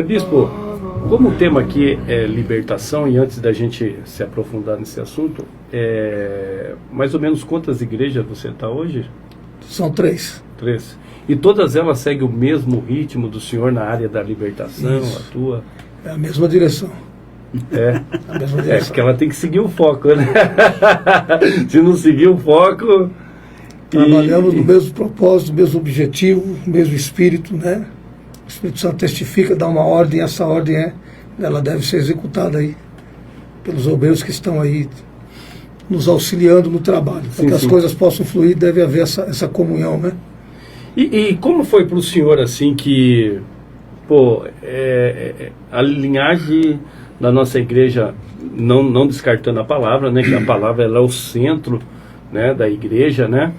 Bispo, como o tema aqui é libertação, e antes da gente se aprofundar nesse assunto, mais ou menos quantas igrejas você está hoje? São 3. 3. E todas elas seguem o mesmo ritmo do senhor na área da libertação, Isso. atua? É a mesma direção. A mesma direção. Porque ela tem que seguir o foco, né? Se não seguir o foco... Trabalhamos no mesmo propósito, no mesmo objetivo, no mesmo espírito, né? O Espírito Santo testifica, dá uma ordem, e essa ordem ela deve ser executada aí pelos obreiros que estão aí nos auxiliando no trabalho. Para que as coisas possam fluir, deve haver essa comunhão, né? E como foi para o senhor assim que, a linhagem da nossa igreja, não descartando a palavra, né? Que a palavra ela é o centro, né, da igreja, né?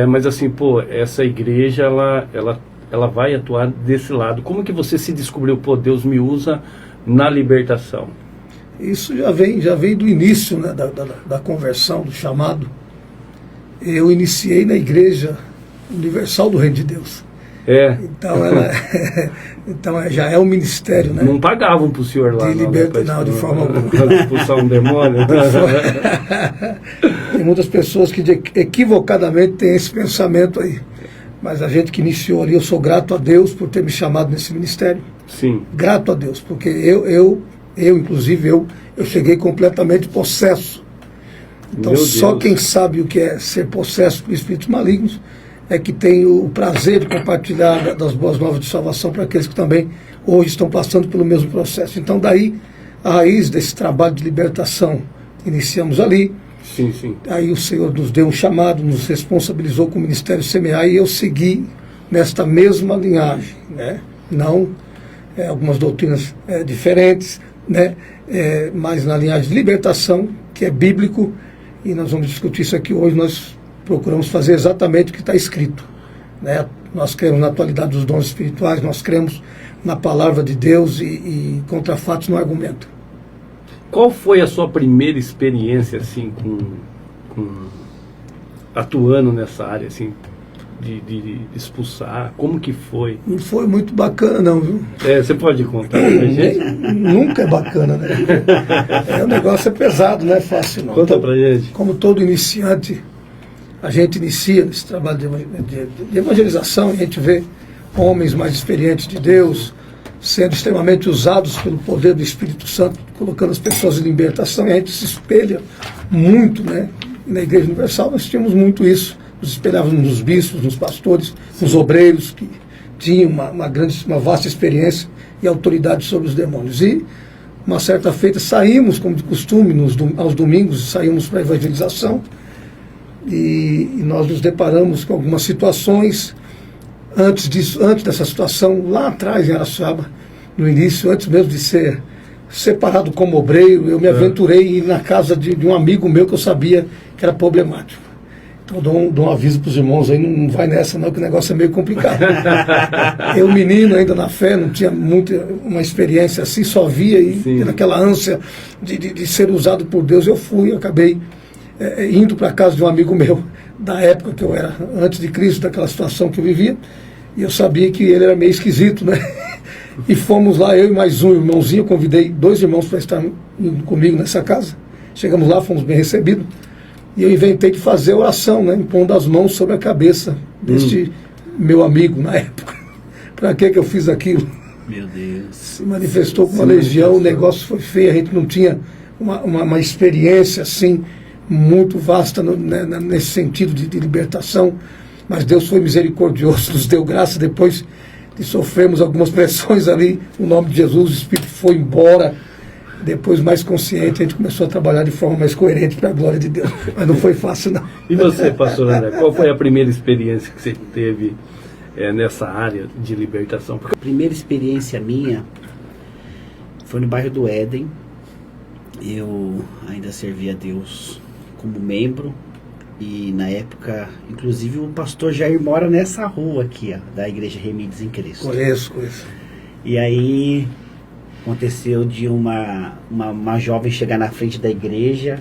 Mas assim, essa igreja, ela vai atuar desse lado. Como que você se descobriu, Deus me usa na libertação? Isso já vem do início, né, da conversão, do chamado. Eu iniciei na Igreja Universal do Reino de Deus. Então já é um ministério, né? Não pagavam para o senhor lá? Não, de forma alguma. Para expulsar um demônio? Tem muitas pessoas que equivocadamente têm esse pensamento aí. Mas a gente que iniciou ali, eu sou grato a Deus por ter me chamado nesse ministério. Sim. Grato a Deus, porque inclusive, eu cheguei completamente possesso. Então, só quem sabe o que é ser possesso por espíritos malignos é que tem o prazer de compartilhar das boas novas de salvação para aqueles que também hoje estão passando pelo mesmo processo. Então, daí, a raiz desse trabalho de libertação, iniciamos ali. Sim, sim. Aí o Senhor nos deu um chamado, nos responsabilizou com o Ministério Semear, e eu segui nesta mesma linhagem, né? Não algumas doutrinas diferentes, né? Mas na linhagem de libertação, que é bíblico, e nós vamos discutir isso aqui hoje. Nós procuramos fazer exatamente o que está escrito, né? Nós cremos na atualidade dos dons espirituais, nós cremos na palavra de Deus e contra fatos no argumento. Qual foi a sua primeira experiência assim atuando nessa área assim de expulsar? Como que foi? Não foi muito bacana não, viu? Você pode contar pra gente? Nunca é bacana, né? O negócio é pesado, não é fácil não. Conta pra gente. Como todo iniciante, a gente inicia nesse trabalho de evangelização, e a gente vê homens mais experientes de Deus sendo extremamente usados pelo poder do Espírito Santo, colocando as pessoas em libertação, e a gente se espelha muito, né? E na Igreja Universal nós tínhamos muito isso, nos espelhávamos nos bispos, nos pastores, nos obreiros, que tinham uma vasta experiência e autoridade sobre os demônios. E, uma certa feita, saímos, como de costume, aos domingos, saímos para a evangelização, e nós nos deparamos com algumas situações. Antes dessa situação, lá atrás em Araçuaba, no início, antes mesmo de ser separado como obreiro, eu me aventurei em ir na casa de um amigo meu que eu sabia que era problemático. Então dou um aviso para os irmãos aí, não vai nessa não, que o negócio é meio complicado. Eu, menino, ainda na fé, não tinha uma experiência assim, só via e naquela ânsia de ser usado por Deus, eu acabei indo para a casa de um amigo meu, da época que eu era, antes de Cristo, daquela situação que eu vivia, e eu sabia que ele era meio esquisito, né? E fomos lá, eu e mais um irmãozinho, eu convidei 2 irmãos para estar comigo nessa casa. Chegamos lá, fomos bem recebidos, e eu inventei de fazer oração, né? Impondo as mãos sobre a cabeça deste meu amigo na época. Para que eu fiz aquilo? Meu Deus. Se manifestou com uma legião, o negócio foi feio, a gente não tinha uma experiência assim muito vasta nesse sentido de libertação, mas Deus foi misericordioso, nos deu graça. Depois de sofrermos algumas pressões ali, o nome de Jesus, o Espírito foi embora. Depois, mais consciente, a gente começou a trabalhar de forma mais coerente para a glória de Deus, mas não foi fácil não. E você, pastor André, qual foi a primeira experiência que você teve nessa área de libertação? A primeira experiência minha foi no bairro do Éden. Eu ainda servia a Deus como membro, e na época, inclusive, o pastor Jair mora nessa rua aqui, ó, da Igreja Remides em Cristo. Conheço. E aí aconteceu de uma jovem chegar na frente da igreja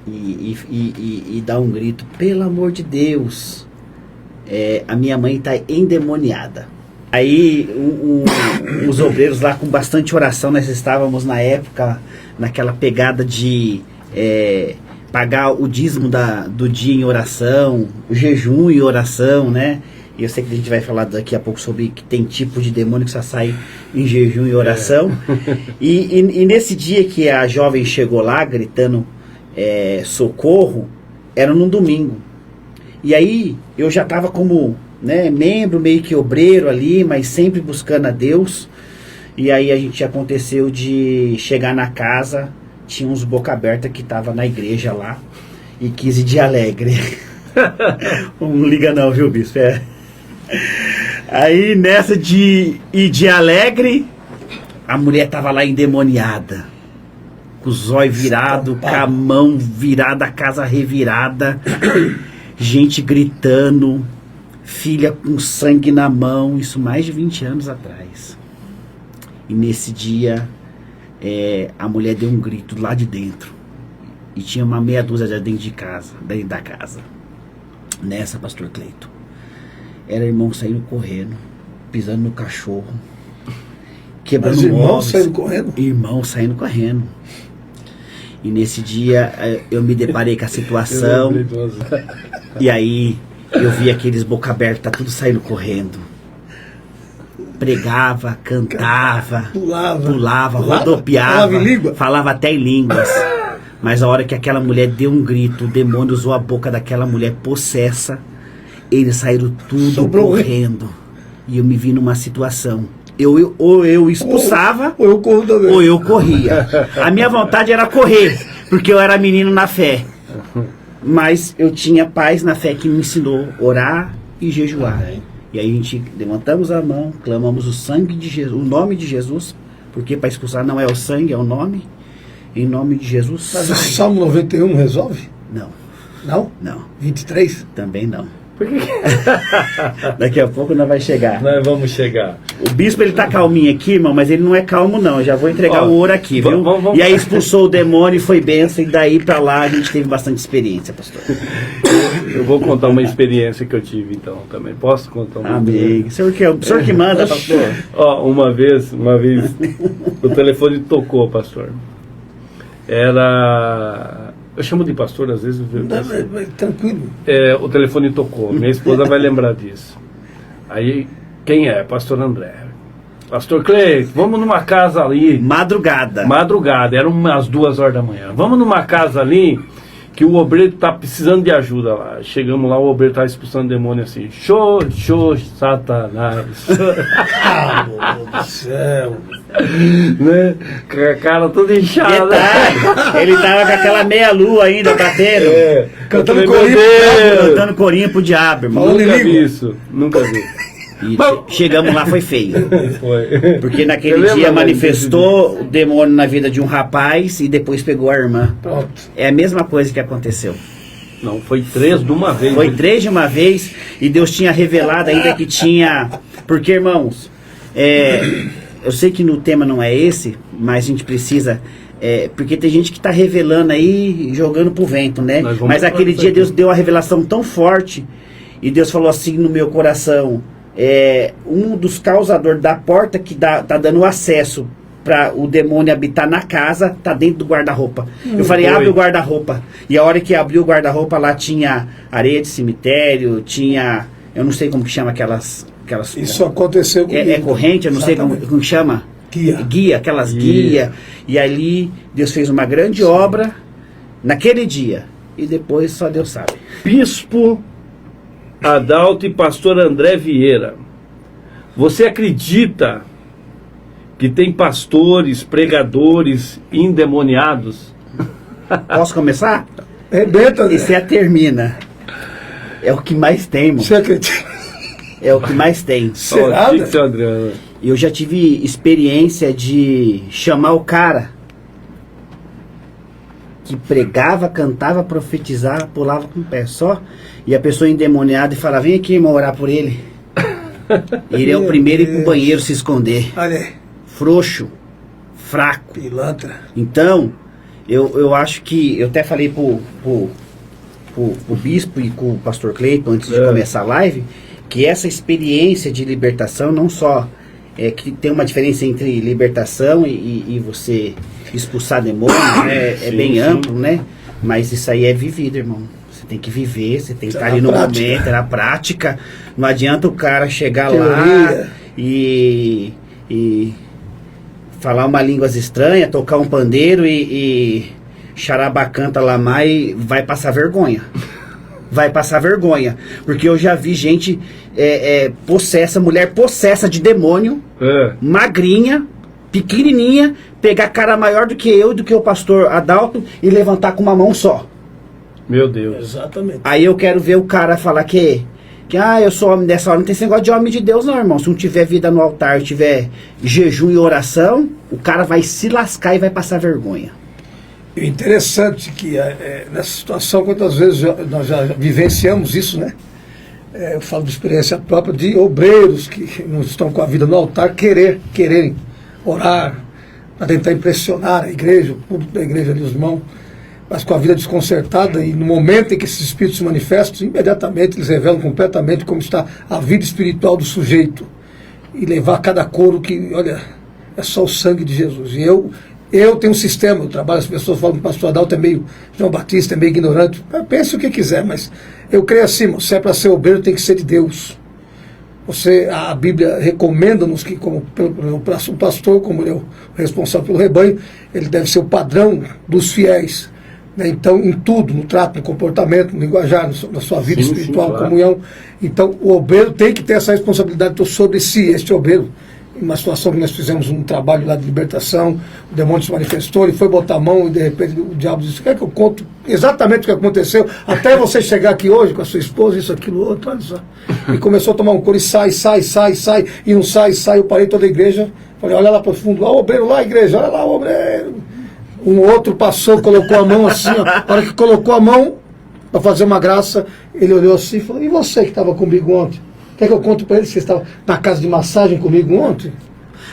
e dar um grito: pelo amor de Deus, a minha mãe está endemoniada. Aí os obreiros lá com bastante oração, nós estávamos na época naquela pegada de pagar o dízimo do dia em oração, o jejum em oração, né? E eu sei que a gente vai falar daqui a pouco sobre que tem tipo de demônio que só sai em jejum e oração. E nesse dia que a jovem chegou lá gritando socorro, era num domingo. E aí eu já estava como, né, membro, meio que obreiro ali, mas sempre buscando a Deus. E aí a gente aconteceu de chegar na casa, tinha uns boca aberta que tava na igreja lá e quis ir de alegre. Não liga não, viu, bispo? Aí nessa de ir de alegre, a mulher tava lá endemoniada, com os olhos virados, com a mão virada, a casa revirada, gente gritando, filha com sangue na mão, isso mais de 20 anos atrás. E nesse dia a mulher deu um grito lá de dentro e tinha uma meia dúzia de dentro da casa. Nessa, pastor Cleito, era irmão saindo correndo, pisando no cachorro, quebrando móveis. Irmão saindo correndo. E nesse dia eu me deparei com a situação. E aí eu vi aqueles boca aberta, tudo saindo correndo. Pregava, cantava, pulava, rodopiava, falava até em línguas. Mas a hora que aquela mulher deu um grito, o demônio usou a boca daquela mulher possessa. Eles saíram tudo correndo. E eu me vi numa situação. Ou eu expulsava, ou eu corria. A minha vontade era correr, porque eu era menino na fé. Mas eu tinha paz na fé que me ensinou a orar e jejuar. E aí a gente levantamos a mão, clamamos o sangue de Jesus, o nome de Jesus, porque para expulsar não é o sangue, é o nome. Em nome de Jesus. Mas o Salmo 91 resolve? Não. Não? Não. 23? Também não. Por que? Daqui a pouco nós vai chegar. Nós vamos chegar. O bispo, ele tá calminho aqui, irmão, mas ele não é calmo não. Eu já vou entregar o ouro aqui, viu? Vamos. E aí expulsou o demônio e foi benção. E daí pra lá a gente teve bastante experiência, pastor. Eu vou contar uma experiência que eu tive então também. Posso contar uma? Amém. O senhor que manda, pastor. Ó, uma vez o telefone tocou, pastor. Era... Eu chamo de pastor às vezes. Tranquilo. O telefone tocou. Minha esposa vai lembrar disso. Aí, quem é? Pastor André. Pastor Cleito, vamos numa casa ali. Madrugada, eram umas 2 horas da manhã. Vamos numa casa ali que o obreiro tá precisando de ajuda lá. Chegamos lá, o obreiro tá expulsando demônio assim. Show, Satanás. Meu Deus do céu. Né? Com a cara toda inchada. Ele tava com aquela meia lua ainda batendo. Cantando corinho pro diabo, irmão. Nunca vi isso. Nunca vi. E chegamos lá, foi feio. Foi. Porque naquele dia manifestou o demônio na vida de um rapaz e depois pegou a irmã. Pronto. É a mesma coisa que aconteceu. Não, foi 3 de uma vez. Foi 3 de uma vez e Deus tinha revelado ainda que tinha... Porque, irmãos, eu sei que no tema não é esse, mas a gente precisa... porque tem gente que está revelando aí, jogando pro vento, né? Mas aquele dia Deus deu a revelação tão forte e Deus falou assim no meu coração... um dos causadores da porta que tá dando acesso para o demônio habitar na casa, tá dentro do guarda-roupa. Eu falei, abre o guarda-roupa. E a hora que abriu o guarda-roupa, lá tinha areia de cemitério, tinha... Eu não sei como que chama aquelas Isso aconteceu comigo. É corrente, eu não sei como que chama. Guia, aquelas guia. E ali Deus fez uma grande obra naquele dia. E depois só Deus sabe. Bispo Adalto e pastor André Vieira, você acredita que tem pastores, pregadores endemoniados? Posso começar? Rebenta, E você termina. É o que mais tem, mano. Você acredita? É o que mais tem. Será? Eu já tive experiência de chamar o cara que pregava, cantava, profetizava, pulava com o pé só, e a pessoa endemoniada e falava, vem aqui, irmão, orar por ele. Ele é o primeiro a ir pro banheiro se esconder. Olha aí. Frouxo, fraco. Pilantra. Então, eu acho que, eu até falei pro bispo e com o pastor Cleiton antes de começar a live, que essa experiência de libertação não só que tem uma diferença entre libertação e você expulsar demônios, né? É bem amplo, né? Mas isso aí é vivido, irmão. Você tem que viver, você tem que estar ali no momento, na prática. Não adianta o cara chegar lá e falar uma língua estranha, tocar um pandeiro e charabacanta lamar e vai passar vergonha. Vai passar vergonha. Porque eu já vi gente mulher possessa de demônio, magrinha, pequenininha, pegar cara maior do que eu, do que o pastor Adalto e levantar com uma mão só. Meu Deus. Exatamente. Aí eu quero ver o cara falar que eu sou homem dessa hora. Não tem esse negócio de homem de Deus não, irmão. Se não tiver vida no altar, tiver jejum e oração, o cara vai se lascar e vai passar vergonha. E interessante que nessa situação, quantas vezes nós já vivenciamos isso, né? Eu falo de experiência própria de obreiros que não estão com a vida no altar, quererem orar, para tentar impressionar a igreja, o público da igreja ali, os irmãos, mas com a vida desconcertada, e no momento em que esses espíritos se manifestam, imediatamente eles revelam completamente como está a vida espiritual do sujeito, e levar cada couro que, olha, é só o sangue de Jesus. E eu tenho um sistema, eu trabalho, as pessoas falam que o pastor Adalto é meio João Batista, é meio ignorante. Pense o que quiser, mas eu creio assim, se é para ser obreiro, tem que ser de Deus. A Bíblia recomenda-nos que, como o pastor, como ele é o responsável pelo rebanho, ele deve ser o padrão dos fiéis. Né? Então, em tudo, no trato, no comportamento, no linguajar, na sua vida espiritual, claro. Comunhão. Então, o obreiro tem que ter essa responsabilidade sobre si, este obreiro. Em uma situação que nós fizemos um trabalho lá de libertação, o demônio se manifestou, ele foi botar a mão e de repente o diabo disse: quer que eu conto exatamente o que aconteceu, até você chegar aqui hoje com a sua esposa, isso, aquilo, outro, olha só. E começou a tomar um couro e sai, e não sai, eu parei toda a igreja, falei: olha lá para o fundo, olha o obreiro lá, igreja, olha lá o obreiro. Um outro passou, colocou a mão assim, ó, na hora que colocou a mão para fazer uma graça, ele olhou assim e falou: e você que estava comigo ontem? Quer que eu conte para ele que você estava na casa de massagem comigo ontem?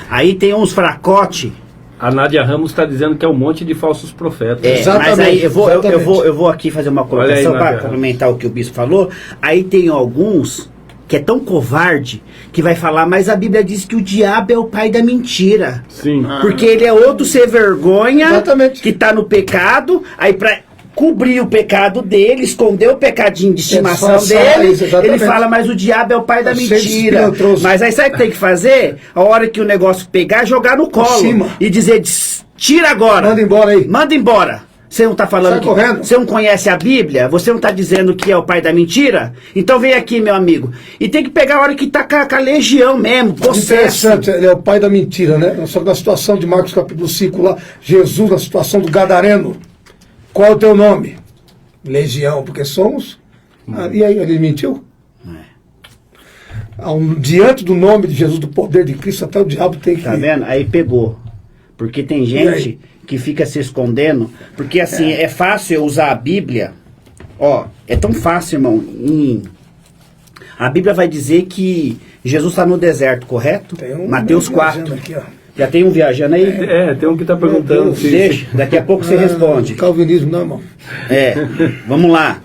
Aí tem uns fracote. A Nádia Ramos está dizendo que é um monte de falsos profetas. Exatamente, mas aí eu vou aqui fazer uma colocação para complementar o que o bispo falou. Aí tem alguns que é tão covarde que vai falar: mas a Bíblia diz que o diabo é o pai da mentira. Sim. Porque ele é outro sem vergonha. Exatamente. Que está no pecado. Aí para cobrir o pecado dele, esconder o pecadinho de estimação dele, ele fala: mas o diabo é o pai da mentira. Mas aí sabe o que tem que fazer? A hora que o negócio pegar, jogar no colo e dizer: tira agora, manda embora aí, manda embora. Você não está falando que você não conhece a Bíblia? Você não está dizendo que é o pai da mentira? Então vem aqui, meu amigo. E tem que pegar a hora que está com a legião mesmo, possesso. Interessante, ele é o pai da mentira, né? Só que na situação de Marcos capítulo 5 lá, Jesus na situação do Gadareno: qual é o teu nome? Legião, porque somos. E aí, ele mentiu? Diante do nome de Jesus, do poder de Cristo, até o diabo tem que... Tá vendo? Aí pegou. Porque tem gente que fica se escondendo. Porque assim, é fácil eu usar a Bíblia. Ó, é tão fácil, irmão. A Bíblia vai dizer que Jesus está no deserto, correto? Mateus 4. Aqui, ó. Já tem um viajando aí? Tem um que está perguntando. Deixa, daqui a pouco você responde. Calvinismo não, irmão. Vamos lá.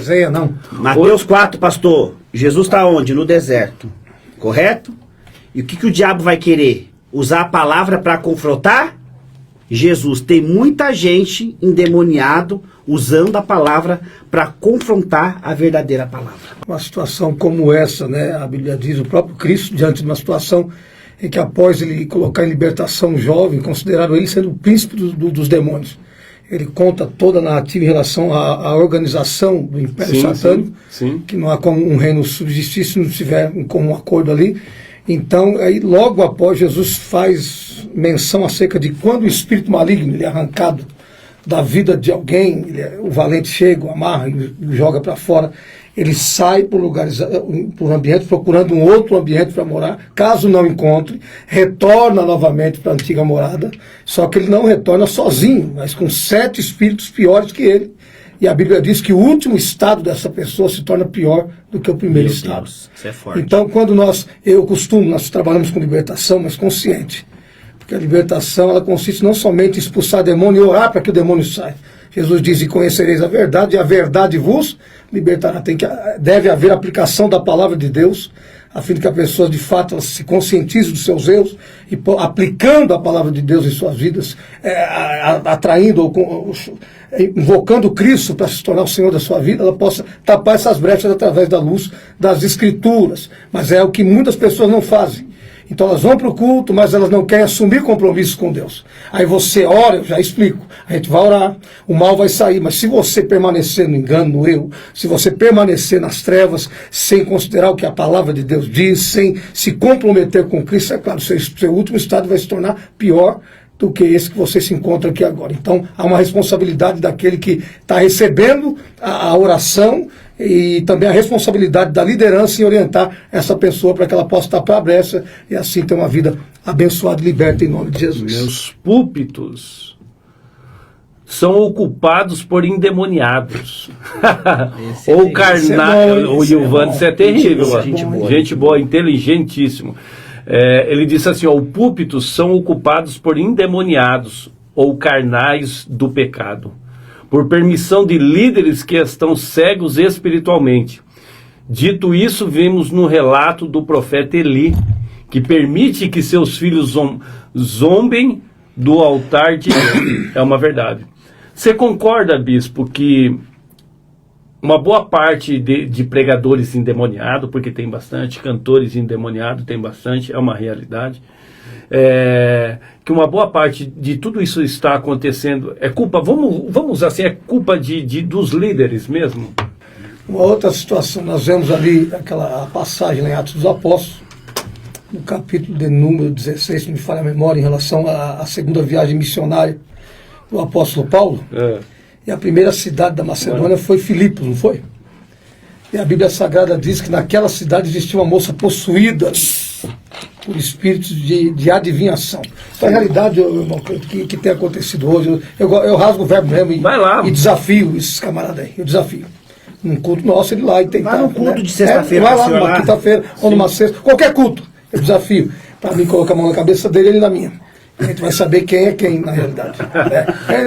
Zeia não. Mateus 4, pastor. Jesus está onde? No deserto. Correto? E o que o diabo vai querer? Usar a palavra para confrontar Jesus. Tem muita gente endemoniado usando a palavra para confrontar a verdadeira palavra. Uma situação como essa, né? A Bíblia diz, o próprio Cristo, diante de uma situação em que, após ele colocar em libertação um jovem, consideraram ele sendo o príncipe dos demônios. Ele conta toda a narrativa em relação à organização do Império Satânico, que não há como um reino subsistir se não tiver um comum acordo ali. Então, aí, logo após, Jesus faz menção acerca de quando o espírito maligno ele é arrancado da vida de alguém, o valente chega, o amarra e o joga para fora. Ele sai por lugares, por ambientes, procurando um outro ambiente para morar. Caso não encontre, retorna novamente para a antiga morada. Só que ele não retorna sozinho, mas com 7 espíritos piores que ele. E a Bíblia diz que o último estado dessa pessoa se torna pior do que o primeiro estado. Deus, isso é forte. Então, quando nós trabalhamos com libertação, mas consciente. Porque a libertação, ela consiste não somente em expulsar demônio e orar para que o demônio saia. Jesus diz, e conhecereis a verdade vos libertará. Deve haver aplicação da palavra de Deus, a fim de que a pessoa de fato ela se conscientize dos seus erros e aplicando a palavra de Deus em suas vidas, atraindo ou invocando Cristo para se tornar o Senhor da sua vida, ela possa tapar essas brechas através da luz das Escrituras. Mas é o que muitas pessoas não fazem. Então elas vão para o culto, mas elas não querem assumir compromissos com Deus. Aí você ora, eu já explico, a gente vai orar, o mal vai sair, mas se você permanecer no engano, no erro, se você permanecer nas trevas, sem considerar o que a palavra de Deus diz, sem se comprometer com Cristo, é claro, seu último estado vai se tornar pior do que esse que você se encontra aqui agora. Então há uma responsabilidade daquele que está recebendo a oração, e também a responsabilidade da liderança em orientar essa pessoa para que ela possa tapar a brecha e assim ter uma vida abençoada e liberta em nome de Jesus. Meus púlpitos são ocupados por endemoniados. Ou carnal. O Ilvanes é terrível. Gente boa, inteligentíssimo. Ele disse assim, ó, o púlpito são ocupados por endemoniados ou carnais do pecado, por permissão de líderes que estão cegos espiritualmente. Dito isso, vimos no relato do profeta Eli, que permite que seus filhos zombem do altar de Deus. É uma verdade. Você concorda, bispo, que uma boa parte de pregadores endemoniados, porque tem bastante, cantores endemoniados, tem bastante, é uma realidade, que uma boa parte de tudo isso está acontecendo, é culpa, vamos usar assim, é culpa dos líderes mesmo? Uma outra situação, nós vemos ali aquela passagem em Atos dos Apóstolos, no capítulo de número 16, se não me falha a memória, em relação à segunda viagem missionária do apóstolo Paulo. E a primeira cidade da Macedônia foi Filipos, não foi? E a Bíblia Sagrada diz que naquela cidade existia uma moça possuída por espíritos de adivinhação. Então, a realidade, irmão, que tem acontecido hoje, eu rasgo o verbo mesmo e desafio esses camaradas aí, eu desafio. Num culto nosso, ele lá e tem. Vai num culto de sexta-feira. Vai lá numa quinta-feira ou numa sexta, qualquer culto, eu desafio, para mim colocar a mão na cabeça dele e ele na minha. A gente vai saber quem é quem, na realidade.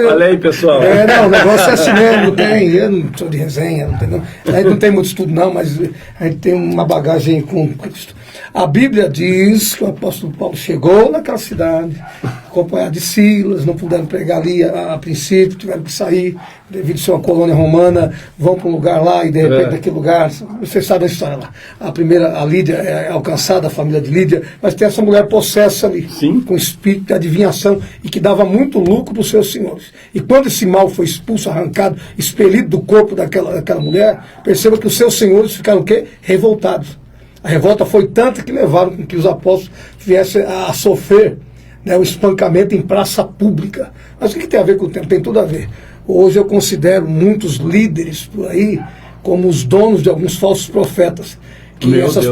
Olha aí, pessoal. Não, o negócio é assim mesmo, não tem, eu não sou de resenha, a gente não tem muito estudo não, mas a gente tem uma bagagem com Cristo. A Bíblia diz que o apóstolo Paulo chegou naquela cidade, acompanhado de Silas, não puderam pregar ali a princípio, tiveram que sair, devido a ser uma colônia romana, vão para um lugar lá e de repente daquele lugar, vocês sabem a história lá. A Lídia é alcançada, a família de Lídia, mas tem essa mulher possessa ali, com espírito de adivinhação e que dava muito lucro para os seus senhores. E quando esse mal foi expulso, arrancado, expelido do corpo daquela mulher, perceba que os seus senhores ficaram o quê? Revoltados. A revolta foi tanta que levaram com que os apóstolos viessem a sofrer, né, o espancamento em praça pública. Mas o que tem a ver com o tempo? Tem tudo a ver. Hoje eu considero muitos líderes por aí como os donos de alguns falsos profetas. Que essas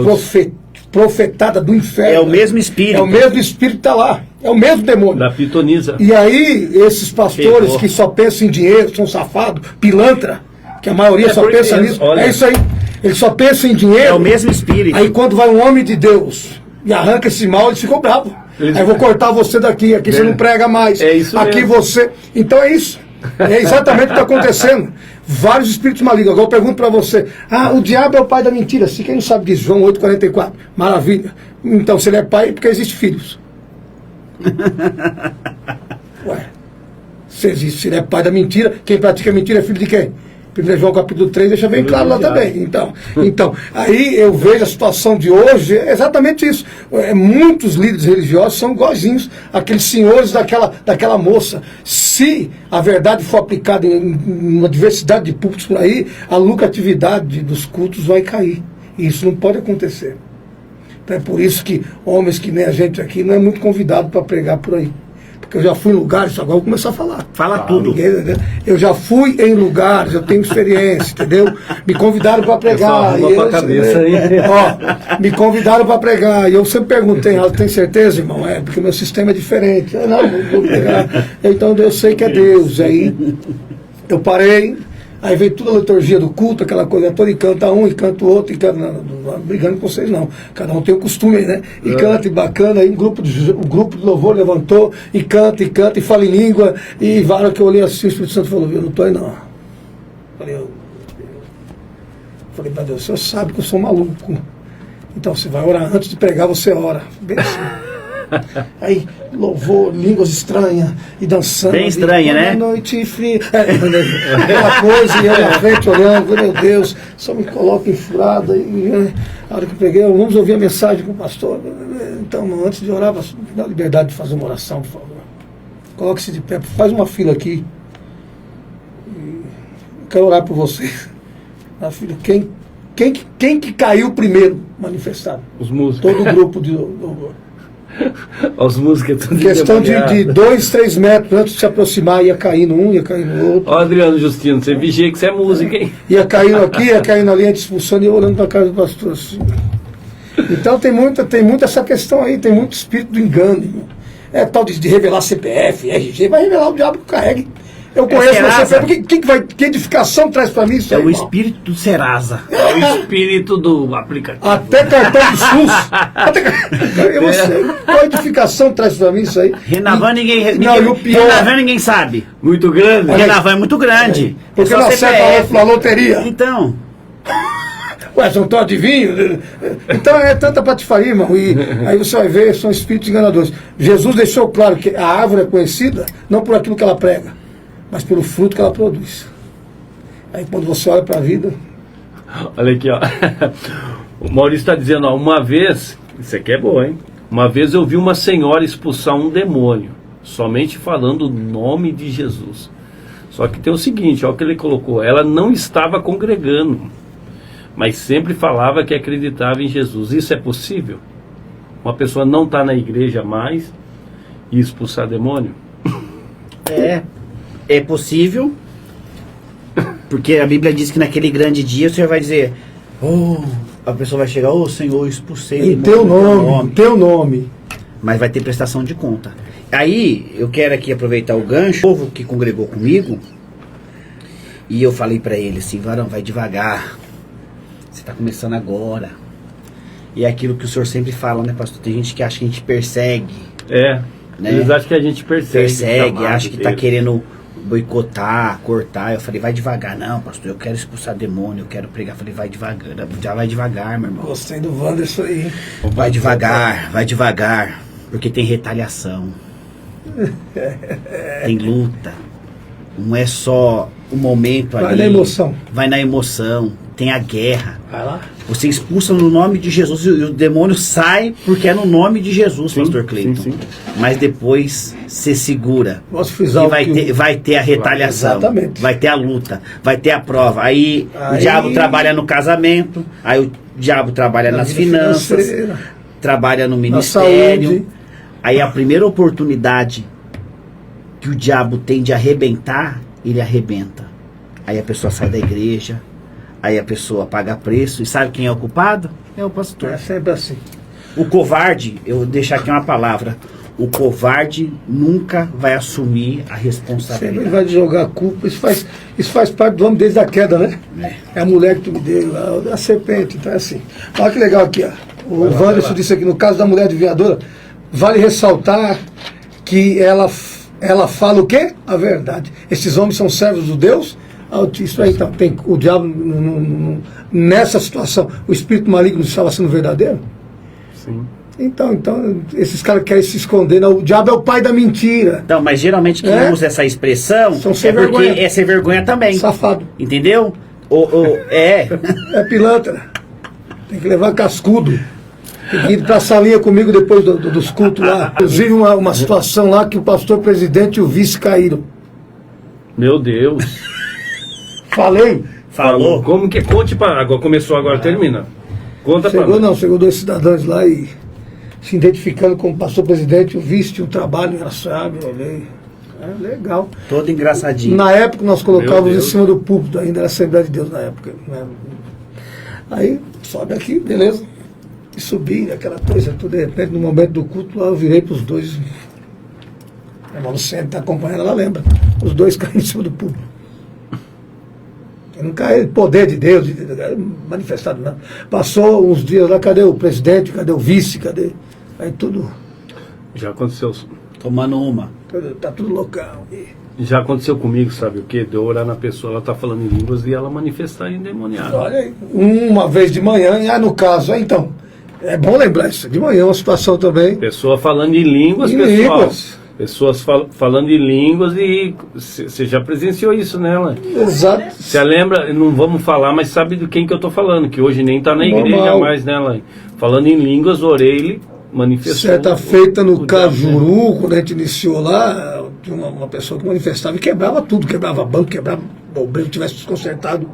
profetadas do inferno. É o mesmo espírito. É o mesmo espírito que está lá. É o mesmo demônio. Da pitonisa. E aí, esses pastores que só pensam em dinheiro, são safados, pilantra, que a maioria só pensa nisso. É isso aí. Eles só pensam em dinheiro. É o mesmo espírito. Aí quando vai um homem de Deus e arranca esse mal, eles ficam bravos. Aí eu vou cortar você daqui, aqui você não prega mais. É isso aqui mesmo. você. Então é isso. É exatamente o que está acontecendo. Vários espíritos malignos. Agora eu pergunto para você: o diabo é o pai da mentira. Se quem não sabe disso, João 8,44. Maravilha. Então, se ele é pai, é porque existem filhos. Ué. Se ele é pai da mentira, quem pratica mentira é filho de quem? 1 João capítulo 3 deixa bem claro lá também. Então, aí eu vejo a situação de hoje, é exatamente isso. Muitos líderes religiosos são igualzinhos àqueles senhores daquela moça. Se a verdade for aplicada em uma diversidade de púlpitos por aí, a lucratividade dos cultos vai cair. E isso não pode acontecer. Então é por isso que homens que nem a gente aqui não é muito convidado para pregar por aí. Porque eu já fui em lugares, agora eu vou começar a falar. Fala tudo. Eu já fui em lugares, eu tenho experiência, entendeu? Me convidaram para pregar. Me convidaram para pregar. E eu sempre perguntei, tem certeza, irmão? Porque o meu sistema é diferente. Não vou pregar. Então eu sei que é Deus. Aí eu parei, Aí veio toda a liturgia do culto, aquela coisa toda, e canta um, e canta o outro, e canta, não brigando com vocês não, cada um tem o costume, né? E canta, e bacana, aí o grupo de louvor levantou, e canta, e fala em língua, e vários que eu olhei assim, o Espírito Santo falou, eu não estou aí não. Falei, meu Deus, o senhor sabe que eu sou maluco, então você vai orar, antes de pregar você ora, bem assim. Aí, louvor, línguas estranhas, e dançando. Bem estranha, né? Noite fria. Aquela coisa, e eu na frente olhando, meu Deus, só me coloca em furada. E a hora que eu peguei, vamos ouvir a mensagem com o pastor. Então, antes de orar, me dá a liberdade de fazer uma oração, por favor. Coloque-se de pé, faz uma fila aqui. Eu quero orar por você. Na fila, quem que caiu primeiro manifestado? Os músicos. Todo o grupo de louvor. As músicas tudo Questão de 2, 3 metros antes de se aproximar, ia caindo um, ia caindo outro. Ó, Adriano Justino, você vigia que você é música, hein? Ia caindo aqui, ia caindo ali, a gente expulsando e eu olhando para a casa do pastor assim. Então tem muita essa questão aí, tem muito espírito do engano, irmão. É tal de revelar CPF, RG, vai revelar o diabo que carregue. Eu conheço você, sabe que edificação traz para mim isso aí, o espírito do Serasa. É o espírito do aplicativo. Até cartão de SUS. Eu sei, qual edificação traz para mim isso aí? Renavan ninguém sabe. Muito grande. Renavan é muito grande. Porque não acerta a loteria. Então. Ué, são tão adivinhos? Então é tanta patifaria, irmão. E aí você vai ver, são espíritos enganadores. Jesus deixou claro que a árvore é conhecida não por aquilo que ela prega, mas pelo fruto que ela produz. Aí quando você olha para a vida... Olha aqui, ó. O Maurício está dizendo, ó, uma vez, isso aqui é bom, hein? Uma vez eu vi uma senhora expulsar um demônio, somente falando o nome de Jesus. Só que tem o seguinte, ó, o que ele colocou, ela não estava congregando, mas sempre falava que acreditava em Jesus. Isso é possível? Uma pessoa não está na igreja mais e expulsar demônio? É possível, porque a Bíblia diz que naquele grande dia você vai dizer, a pessoa vai chegar, Senhor, expulsei. Em teu nome. Mas vai ter prestação de conta. Aí, eu quero aqui aproveitar o gancho, o povo que congregou comigo, e eu falei pra ele assim, varão, vai devagar, você tá começando agora. E é aquilo que o senhor sempre fala, né, pastor? Tem gente que acha que a gente persegue. Né? Eles acham que a gente persegue, acha que tá querendo boicotar, cortar. Eu falei, vai devagar. Não, pastor, eu quero expulsar demônio, eu quero pregar. Eu falei, vai devagar, já vai devagar, meu irmão. Gostei do Wanderson aí. Vai devagar, porque tem retaliação. Tem luta. Não é só o momento ali. Vai na emoção. Tem a guerra. Vai lá. Você expulsa no nome de Jesus e o demônio sai porque é no nome de Jesus, pastor Cleiton. Sim. Mas depois você segura. Posso frisar e vai ter a retaliação. Exatamente. Vai ter a luta. Vai ter a prova. Aí o diabo trabalha no casamento. Aí o diabo trabalha nas finanças. Trabalha no ministério. Aí a primeira oportunidade que o diabo tem de arrebentar, ele arrebenta. Aí a pessoa sai da igreja. Aí a pessoa paga preço. E sabe quem é o culpado? É o pastor. É sempre assim. O covarde, eu vou deixar aqui uma palavra. O covarde nunca vai assumir a responsabilidade. Sempre vai jogar a culpa. Isso faz parte do homem desde a queda, né? É a mulher que tu me deu, a serpente. Então é assim. Olha que legal aqui, ó. O Wanderson disse aqui, no caso da mulher adivinhadora, vale ressaltar que ela fala o quê? A verdade. Esses homens são servos do Deus Altíssimo. Aí, então, tem o diabo nessa situação, o espírito maligno estava sendo verdadeiro? Sim. Então, esses caras querem se esconder. Não, o diabo é o pai da mentira. Então, mas geralmente quem usa essa expressão são é porque é sem vergonha também. Safado. Entendeu? É pilantra. Tem que levar cascudo. Tem que ir pra salinha comigo depois dos cultos lá. Inclusive uma situação lá que o pastor presidente e o vice caíram. Meu Deus. Falou. Como que conte para agora? Começou agora, termina. Conta para nós. Chegou 2 cidadãos lá e se identificando como pastor presidente, o vice tinha um trabalho engraçado, eu olhei. Legal. Todo engraçadinho. Na época nós colocávamos em cima do púlpito, ainda era Assembleia de Deus na época. Né? Aí sobe aqui, beleza. E subi, aquela coisa, tudo, de repente, no momento do culto, lá eu virei para os dois. A irmã Luciana está acompanhando, ela lembra. Os dois caíram em cima do púlpito. Nunca é poder de Deus manifestado, não. Passou uns dias lá, cadê o presidente, cadê o vice, cadê? Aí tudo... Já aconteceu. Tomando uma. Tá tudo loucão. Já aconteceu comigo, sabe o quê? De eu orar na pessoa, ela tá falando em línguas e ela manifestar endemoniada. Olha aí, uma vez de manhã, no caso, então, é bom lembrar isso, de manhã uma situação também. Pessoa falando em línguas, pessoal. Pessoas falando em línguas e você já presenciou isso nela. Exato. Você lembra, não vamos falar, mas sabe de quem que eu tô falando, que hoje nem tá na igreja mais, né, Lain? Falando em línguas, orei, ele manifestou. Certa feita no Cajuru, quando a gente iniciou lá, tinha uma pessoa que manifestava e quebrava tudo, quebrava banco, quebrava bombeiro, tivesse desconcertado.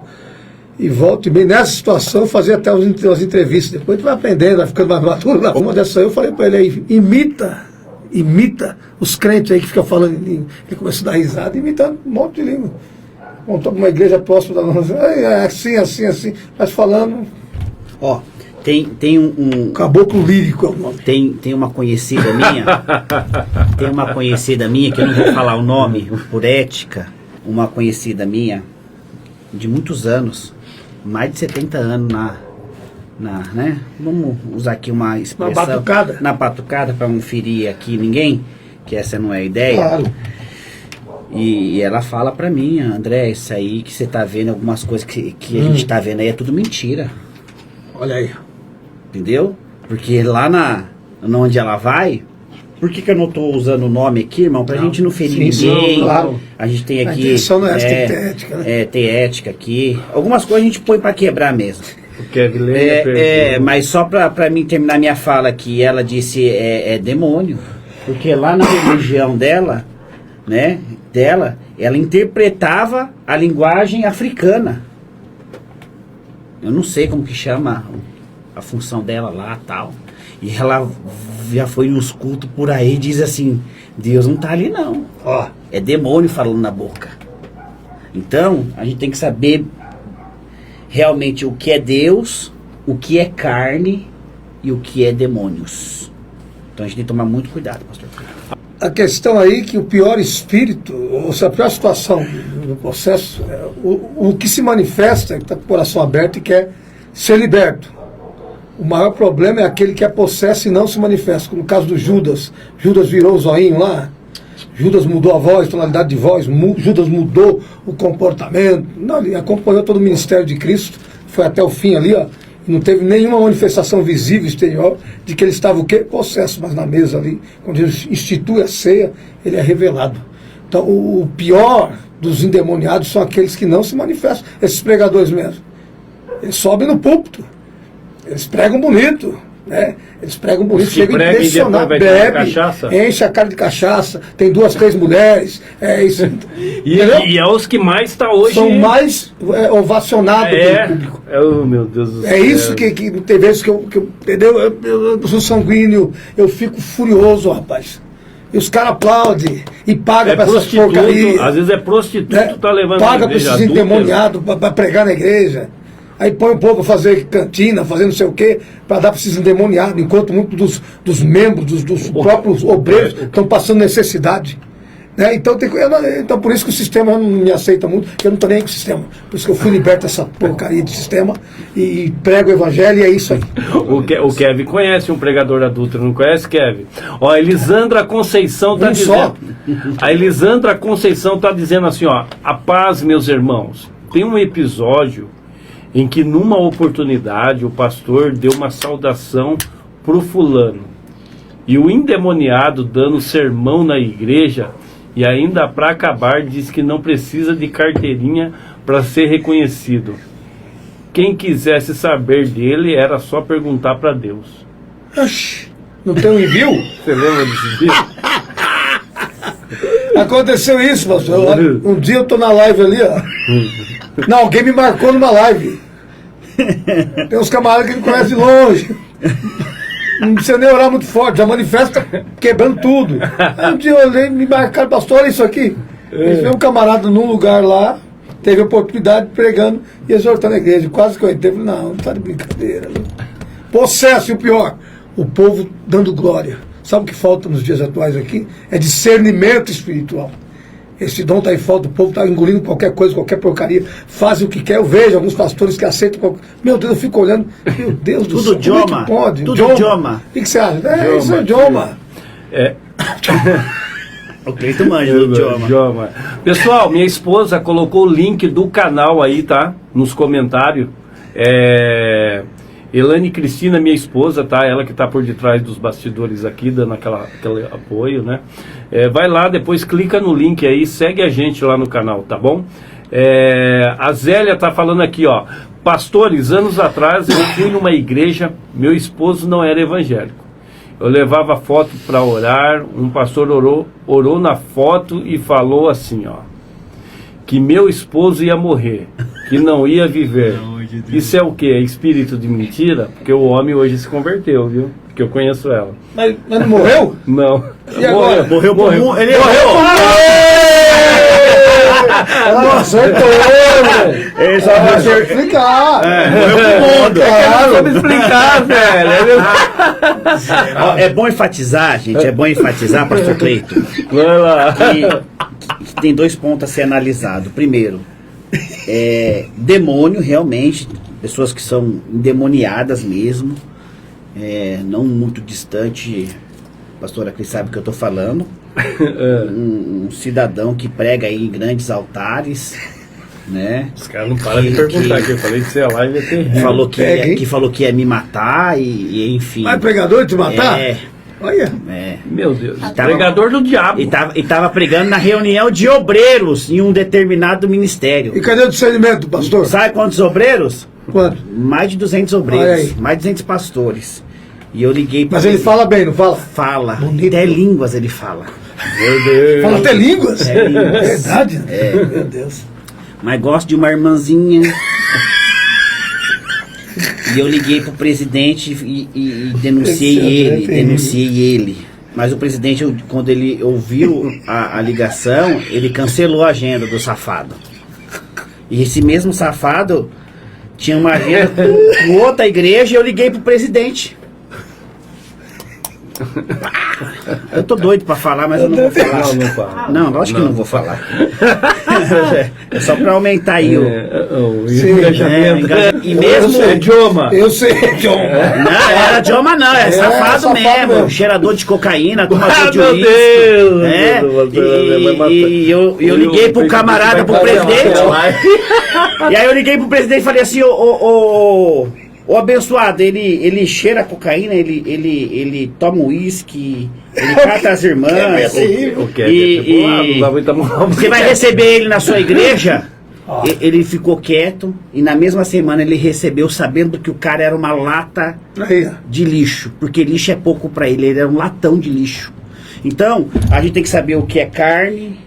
E volta e meia, nessa situação, eu fazia até as entrevistas. Depois a gente vai aprendendo, vai ficando mais maduro. Uma dessas eu falei para ele aí, imita os crentes aí que ficam falando em língua. Ele começou a dar risada, imitando um monte de língua. Montou uma igreja próxima da nossa, assim, mas falando. Ó, tem um caboclo lírico é o nome. Tem uma conhecida minha, que eu não vou falar o nome, por ética, uma conhecida minha, de muitos anos, mais de 70 anos né? Vamos usar aqui uma expressão. Na batucada, para não ferir aqui ninguém, que essa não é a ideia. Claro. E ela fala pra mim, André, isso aí que você tá vendo, algumas coisas que a gente tá vendo aí é tudo mentira. Olha aí. Entendeu? Porque lá onde ela vai, por que eu não tô usando o nome aqui, irmão? Pra gente não ferir ninguém. Claro. A gente tem aqui. A intenção não é essa, tem ética, né? Tem ética aqui. Algumas coisas a gente põe pra quebrar mesmo. Mas só pra mim terminar minha fala aqui, ela disse é demônio. Porque lá na religião dela, né? Ela interpretava a linguagem africana. Eu não sei como que chama a função dela lá, tal. E ela já foi nos cultos por aí e diz assim, Deus não tá ali não. Ó. É demônio falando na boca. Então, a gente tem que saber realmente o que é Deus, o que é carne e o que é demônios. Então a gente tem que tomar muito cuidado, pastor. A questão aí que o pior espírito, ou seja, a pior situação do processo, o que se manifesta, que está com o coração aberto e quer ser liberto. O maior problema é aquele que é possesso e não se manifesta. Como no caso do Judas. Judas virou o zoinho lá. Judas mudou a voz, tonalidade de voz. Judas mudou o comportamento. Não, ele acompanhou todo o ministério de Cristo. Foi até o fim ali, ó. E não teve nenhuma manifestação visível, exterior, de que ele estava o quê? Possesso. Mas na mesa ali, quando ele institui a ceia, ele é revelado. Então, o pior dos endemoniados são aqueles que não se manifestam. Esses pregadores mesmo. Eles sobem no púlpito. Eles pregam bonito, né? Eles pregam bonito, chegam a impressionar, bebe, enche a cara de cachaça, tem 2, 3 mulheres, é isso. E é os que mais está hoje. São mais ovacionados pelo público. Meu Deus do céu. É isso que tem vezes que eu entendeu? Eu sou sanguíneo, eu fico furioso, rapaz. E os caras aplaudem e pagam para essas porcarias. Às vezes é prostituto, tá levando paga para esses endemoniados para pregar na igreja. Aí põe o povo a fazer cantina, fazer não sei o quê, para dar para esses endemoniados, enquanto muitos dos membros, dos próprios obreiros estão passando necessidade. Né? Então, então por isso que o sistema não me aceita muito, porque eu não estou nem com o sistema. Por isso que eu fui liberto dessa porcaria de sistema e prego o evangelho e é isso aí. O Kevin conhece um pregador adulto, não conhece, Kevin? Ó, a Elisandra Conceição está dizendo. A Elisandra Conceição está dizendo assim, ó, a paz, meus irmãos. Tem um episódio em que numa oportunidade o pastor deu uma saudação pro fulano. E o endemoniado dando sermão na igreja, e ainda para acabar diz que não precisa de carteirinha para ser reconhecido. Quem quisesse saber dele era só perguntar para Deus. Oxi, não tem um envio? Você lembra desse dia? Aconteceu isso, pastor. Um dia eu tô na live ali, ó. Não, alguém me marcou numa live. Tem uns camaradas que não conhecem de longe. Não precisa nem orar muito forte, já manifesta quebrando tudo. Aí um dia eu olhei, me marcaram, pastor, olha isso aqui. Ele veio um camarada num lugar lá, teve a oportunidade pregando e exortando a igreja. Quase que eu entrei, falei, não tá de brincadeira. Possesso, e o pior, o povo dando glória. Sabe o que falta nos dias atuais aqui? É discernimento espiritual. Esse dom está em falta, o povo está engolindo qualquer coisa, qualquer porcaria, fazem o que quer. Eu vejo alguns pastores que aceitam qualquer... Meu Deus, eu fico olhando, meu Deus do céu, como é que pode? Tudo idioma. O que você acha? Isso é idioma. O Cleiton manja do idioma. Pessoal, minha esposa colocou o link do canal aí, tá? Nos comentários. Elane Cristina, minha esposa, tá? Ela que tá por detrás dos bastidores aqui, dando aquele apoio, né? Vai lá, depois clica no link aí, segue a gente lá no canal, tá bom? A Zélia tá falando aqui, ó. Pastores, anos atrás eu fui numa igreja, meu esposo não era evangélico. Eu levava foto para orar, um pastor orou na foto e falou assim, ó, que meu esposo ia morrer, que não ia viver. Isso é o quê? É espírito de mentira? Porque o homem hoje se converteu, viu? Porque eu conheço ela. Mas não morreu? Não. E agora? Morreu. Ele morreu! Acertou, velho! Ele só vai ser... explicar! Morreu pro mundo! Não sabe explicar, velho! É bom enfatizar, gente, pastor Cleiton, Vai lá. que tem 2 pontos a ser analisado. Primeiro, demônio, realmente, pessoas que são endemoniadas mesmo, não muito distante, a pastora Cris sabe o que eu estou falando, um cidadão que prega aí em grandes altares, né? Os caras não param de perguntar aqui, eu falei que você live é terrível. Falou que ia me matar e enfim. Vai pregador te matar? Olha. Meu Deus, pregador do diabo. E tava pregando na reunião de obreiros em um determinado ministério. E cadê o discernimento, pastor? Sabe quantos obreiros? Quanto? Mais de 200 obreiros, mais de 200 pastores. E eu liguei Mas ele fala bem, não fala? Fala. Bonito. Até línguas ele fala. Meu Deus. Fala até línguas? É línguas. Verdade? Meu Deus. Mas gosto de uma irmãzinha. E eu liguei pro presidente e denunciei ele. Mas o presidente, quando ele ouviu a ligação, ele cancelou a agenda do safado. E esse mesmo safado tinha uma agenda com outra igreja e eu liguei pro presidente. Eu tô doido pra falar, mas eu não vou falar. Não, lógico que não vou falar. É só pra aumentar aí o engajamento. E mesmo... Eu sei idioma. Não, era idioma não, é safado mesmo. Cheirador de cocaína, tomador de uísque. E eu liguei pro camarada, pro presidente. E aí eu liguei pro presidente e falei assim, o abençoado, ele cheira cocaína, ele toma uísque, ele cata as irmãs. Você vai receber ele na sua igreja? Ele ficou quieto e na mesma semana ele recebeu, sabendo que o cara era uma lata de lixo, porque lixo é pouco para ele era um latão de lixo. Então, a gente tem que saber o que é carne,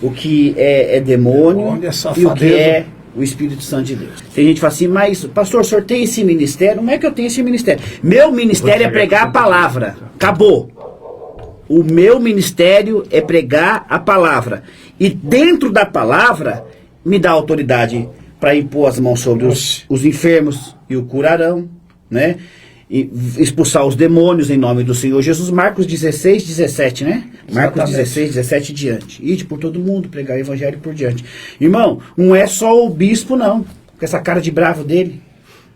o que é demônio e o que é o Espírito Santo de Deus. Tem gente que fala assim, mas pastor, o senhor tem esse ministério? Como é que eu tenho esse ministério? Meu ministério é pregar a palavra. Acabou. O meu ministério é pregar a palavra. E dentro da palavra, me dá autoridade para impor as mãos sobre os enfermos e o curarão, né? E expulsar os demônios em nome do Senhor Jesus. Marcos 16, 17, né? Marcos 16, 17 diante. Ide por todo mundo, pregar o evangelho por diante. Irmão, não é só o bispo não, com essa cara de bravo dele.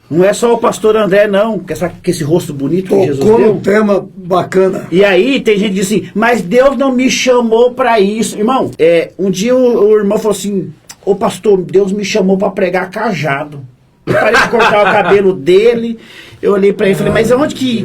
Não é só o pastor André não, com esse rosto bonito que Jesus deu. Tocou num tema bacana. E aí tem gente que diz assim, mas Deus não me chamou para isso. Irmão, um dia o irmão falou assim, ô pastor, Deus me chamou para pregar cajado. Eu parei de cortar o cabelo dele. Eu olhei pra ele e falei, mas onde que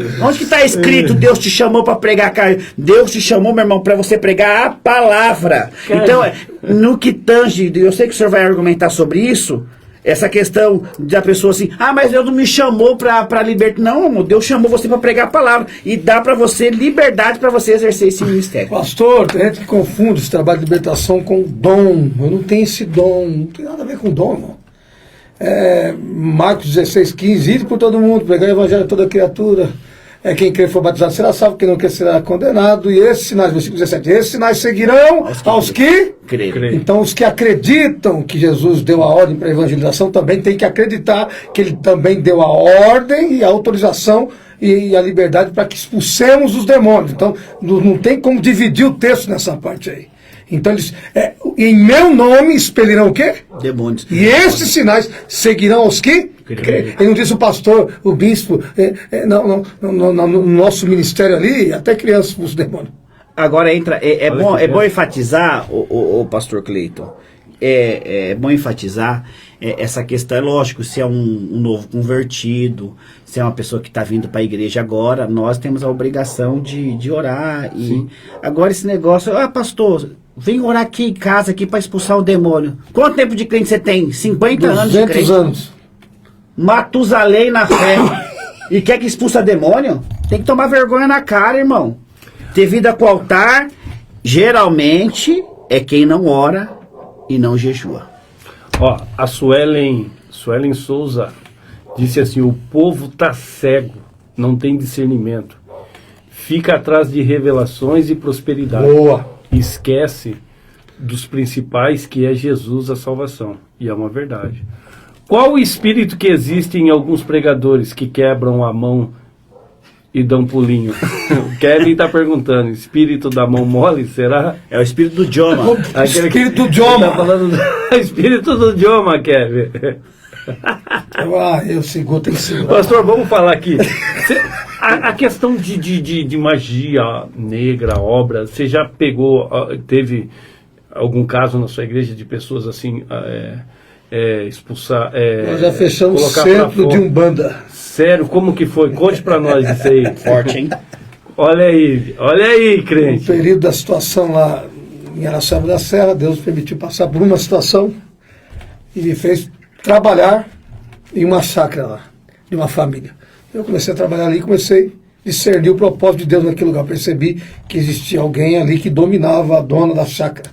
tá escrito Deus te chamou pra pregar? Deus te chamou, meu irmão, pra você pregar a palavra. Então, no que tange, eu sei que o senhor vai argumentar sobre isso, essa questão da pessoa assim, mas Deus não me chamou pra libertar. Não, amor, Deus chamou você pra pregar a palavra. E dá pra você liberdade pra você exercer esse ministério. Pastor, tem gente que confunde esse trabalho de libertação com dom. Eu não tenho esse dom, não tem nada a ver com dom, irmão. Marcos 16, 15, ide por todo mundo, pregar o evangelho a toda criatura. Quem crer for batizado será salvo, quem não crer será condenado. E esses sinais, versículo 17, esses sinais seguirão aos que crerem. Então os que acreditam que Jesus deu a ordem para a evangelização também tem que acreditar que ele também deu a ordem e a autorização e a liberdade para que expulsemos os demônios. Então não tem como dividir o texto nessa parte aí. Então eles, em meu nome expelirão o quê? Demônios. E esses sinais seguirão aos que? Ele não disse o pastor, o bispo, no nosso ministério ali, até crianças para os demônios. Agora entra, é bom enfatizar, o pastor Cleiton, é bom enfatizar essa questão. É lógico, se é um novo convertido, se é uma pessoa que está vindo para a igreja agora, nós temos a obrigação de orar. E agora esse negócio, pastor, vem orar aqui em casa aqui para expulsar o demônio. Quanto tempo de crente você tem? 50 anos de crente. 200 anos. Matusalém na fé. E quer que expulsa demônio? Tem que tomar vergonha na cara, irmão. Ter vida com o altar, geralmente, é quem não ora e não jejua. Ó, a Suelen Souza disse assim: o povo tá cego, não tem discernimento, fica atrás de revelações e prosperidade. Boa. Esquece dos principais, que é Jesus a salvação. E é uma verdade. Qual o espírito que existe em alguns pregadores que quebram a mão e dão pulinho? O Kevin está perguntando: espírito da mão mole, será? É o espírito do Joma. Espírito do Joma. Tá falando do espírito do Joma, Kevin. Eu seguro, tem que segurar. Pastor, vamos falar aqui. A questão de magia negra, obra, você já pegou, teve algum caso na sua igreja de pessoas assim, expulsar... Nós já fechamos o centro de Umbanda. Sério, como que foi? Conte pra nós isso aí. Forte, hein? Olha aí, crente. No período da situação lá em Araçaba da Serra, Deus permitiu passar por uma situação e me fez trabalhar em uma chácara lá, de uma família. Eu comecei a trabalhar ali e comecei a discernir o propósito de Deus naquele lugar. Percebi que existia alguém ali que dominava a dona da chácara.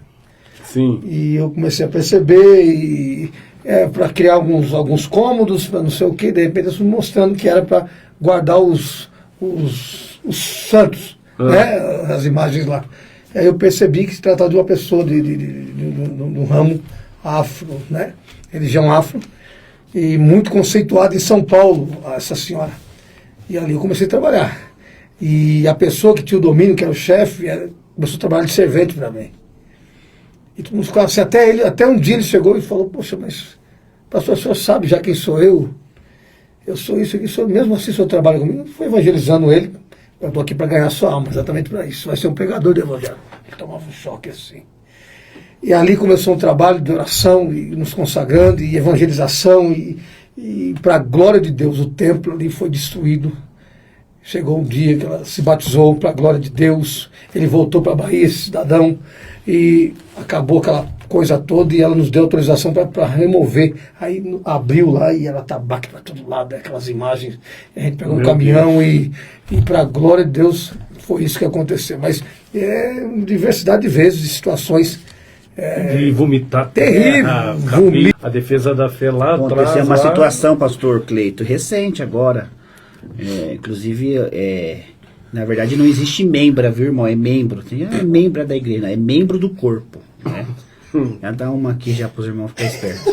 Sim. E eu comecei a perceber, para criar alguns cômodos, para não sei o que, de repente eu fui mostrando que era para guardar os santos, né, as imagens lá. Aí eu percebi que se tratava de uma pessoa do ramo afro, né, religião afro, e muito conceituada em São Paulo, essa senhora. E ali eu comecei a trabalhar. E a pessoa que tinha o domínio, que era o chefe, começou a trabalhar de servente para mim. E todo mundo ficava assim, até um dia ele chegou e falou: poxa, mas pastor, o senhor sabe já quem sou eu? Eu sou isso aqui, mesmo assim o senhor trabalha comigo. Foi evangelizando ele. Eu estou aqui para ganhar sua alma, exatamente para isso. Vai ser um pregador de evangelho. Ele tomava um choque assim. E ali começou um trabalho de oração, e nos consagrando, e evangelização, e para a glória de Deus, o templo ali foi destruído. Chegou um dia que ela se batizou para a glória de Deus, ele voltou para a Bahia, esse cidadão, e acabou aquela coisa toda, e ela nos deu autorização para remover. Aí abriu lá e era tabaco para todo lado, aquelas imagens. A gente pegou um caminhão e para a glória de Deus foi isso que aconteceu. Mas diversidade de vezes, de situações. De vomitar terrível. A defesa da fé lá atrás. Aconteceu uma situação, pastor Cleito, recente agora. Inclusive, na verdade não existe membra, viu, irmão? É membro. É membro da igreja, é membro do corpo. Né? Já dá uma aqui já para os irmãos ficarem espertos.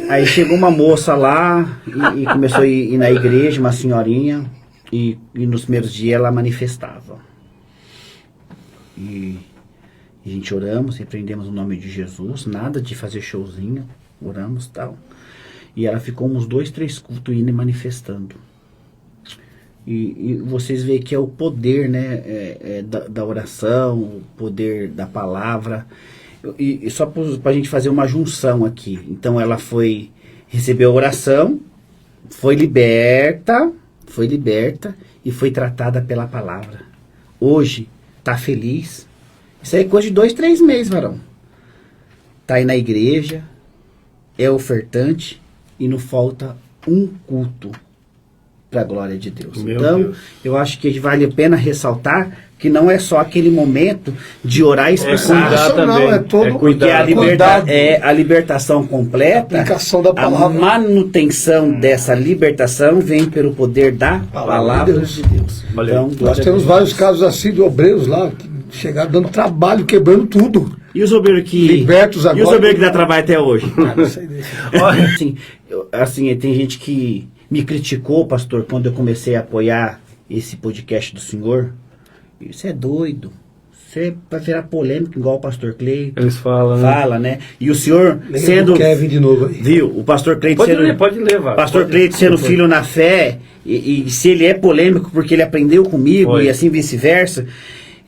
Aí chegou uma moça lá e começou a ir na igreja, uma senhorinha, e nos primeiros dias ela manifestava. E a gente oramos, repreendemos o nome de Jesus, nada de fazer showzinho, oramos e tal. E ela ficou uns 2, 3 cultos indo e manifestando. E vocês veem que é o poder, né, da oração, o poder da palavra. E só para a gente fazer uma junção aqui. Então ela recebeu a oração, foi liberta e foi tratada pela palavra. Hoje está feliz. Isso aí é coisa de 2, 3 meses, varão. Está aí na igreja, é ofertante e não falta um culto para a glória de Deus. Deus. Eu acho que vale a pena ressaltar que não é só aquele momento de orar e expulsar. Não, é todo porque a libertação completa, a aplicação da palavra. A manutenção dessa libertação vem pelo poder da palavra de Deus. Então, nós temos vários casos assim de obreiros lá que chegaram dando trabalho, quebrando tudo. E os obreiros que libertos agora, e os obreiros que dá trabalho até hoje? Assim, tem gente que me criticou, pastor, quando eu comecei a apoiar esse podcast do senhor. Você é doido. você vai virar polêmico igual o pastor Cleiton. Eles falam, né? Fala, né? E o senhor Lembra sendo... do Kevin de novo aí. Viu? O pastor Cleiton Pode ler, vai. pastor Cleiton sendo filho na fé, e se ele é polêmico porque ele aprendeu comigo, Foi. e assim vice-versa.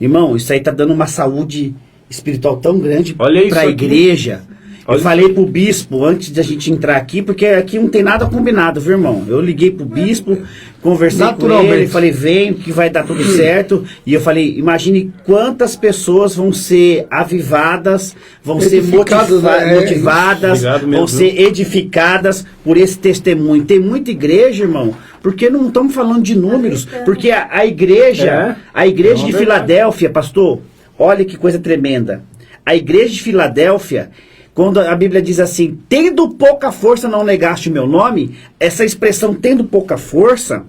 Irmão, isso aí tá dando uma saúde espiritual tão grande Olha isso pra aqui. igreja. Olha Eu falei pro bispo antes de a gente entrar aqui, porque aqui não tem nada combinado, viu, irmão? Eu liguei pro bispo, conversei com Naturalmente. ele, falei, vem, que vai dar tudo certo. E eu falei, imagine quantas pessoas vão ser avivadas, vão ser Edificadas, né? motivadas, Obrigado vão mesmo. ser edificadas por esse testemunho. Tem muita igreja, irmão, porque não estamos falando de números, porque a igreja de verdade. Filadélfia, pastor, olha que coisa tremenda. A igreja de Filadélfia, quando a Bíblia diz assim, tendo pouca força não negaste o meu nome, essa expressão tendo pouca força,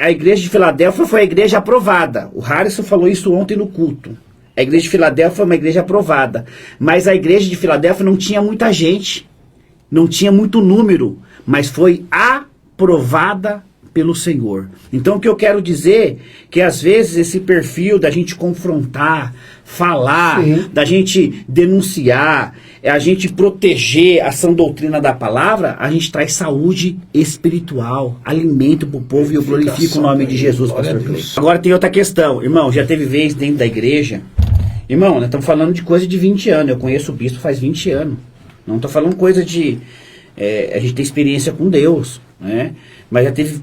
a igreja de Filadélfia foi a igreja aprovada. O Harrison falou isso ontem no culto. A igreja de Filadélfia foi uma igreja aprovada. Mas a igreja de Filadélfia não tinha muita gente, não tinha muito número, mas foi aprovada pelo Senhor. Então o que eu quero dizer que às vezes esse perfil da gente confrontar, falar, Sim. da gente denunciar, a gente proteger a sã doutrina da palavra, a gente traz saúde espiritual, alimento para o povo, e eu glorifico o nome de Jesus, Glória a pastor Deus. Cleiton. Agora tem outra questão, irmão, já teve vez dentro da igreja, irmão, nós estamos falando de coisa de 20 anos, eu conheço o bispo faz 20 anos, não estou falando coisa de, a gente tem experiência com Deus, né? Mas já teve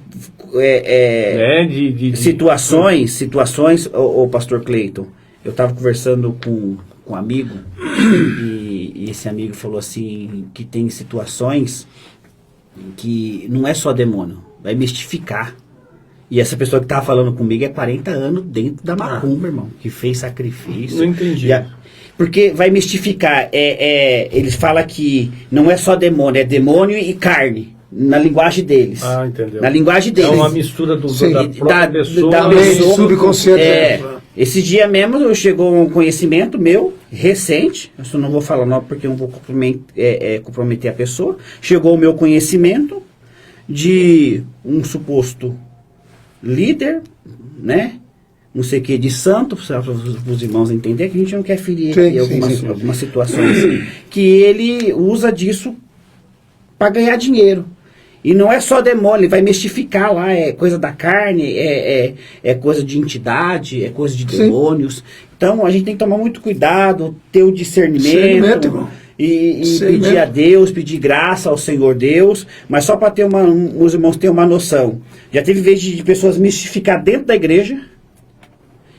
situações, o pastor Cleiton, eu estava conversando com um amigo e esse amigo falou assim que tem situações que não é só demônio, vai mistificar. E essa pessoa que estava falando comigo é 40 anos dentro da macumba, irmão, que fez sacrifício. Não entendi. Porque vai mistificar, eles falam que não é só demônio, é demônio e carne. Na linguagem deles. Ah, entendeu. Na linguagem deles. É uma mistura Sim. da própria pessoa. da Mente, pessoa. subconsciente. Esse dia mesmo chegou um conhecimento meu, recente, eu só não vou falar nome porque eu não vou comprometer a pessoa. Chegou o meu conhecimento de um suposto líder, né? Não sei o que, de santo, para os irmãos entenderem, que a gente não quer ferir Sim, aqui sim. algumas situações, que ele usa disso para ganhar dinheiro. E não é só demônio, ele vai mistificar lá, é coisa da carne, é coisa de entidade, é coisa de demônios. Então a gente tem que tomar muito cuidado, ter o discernimento irmão. e pedir a Deus, pedir graça ao Senhor Deus, mas só para ter os irmãos terem uma noção. Já teve vez de pessoas mistificar dentro da igreja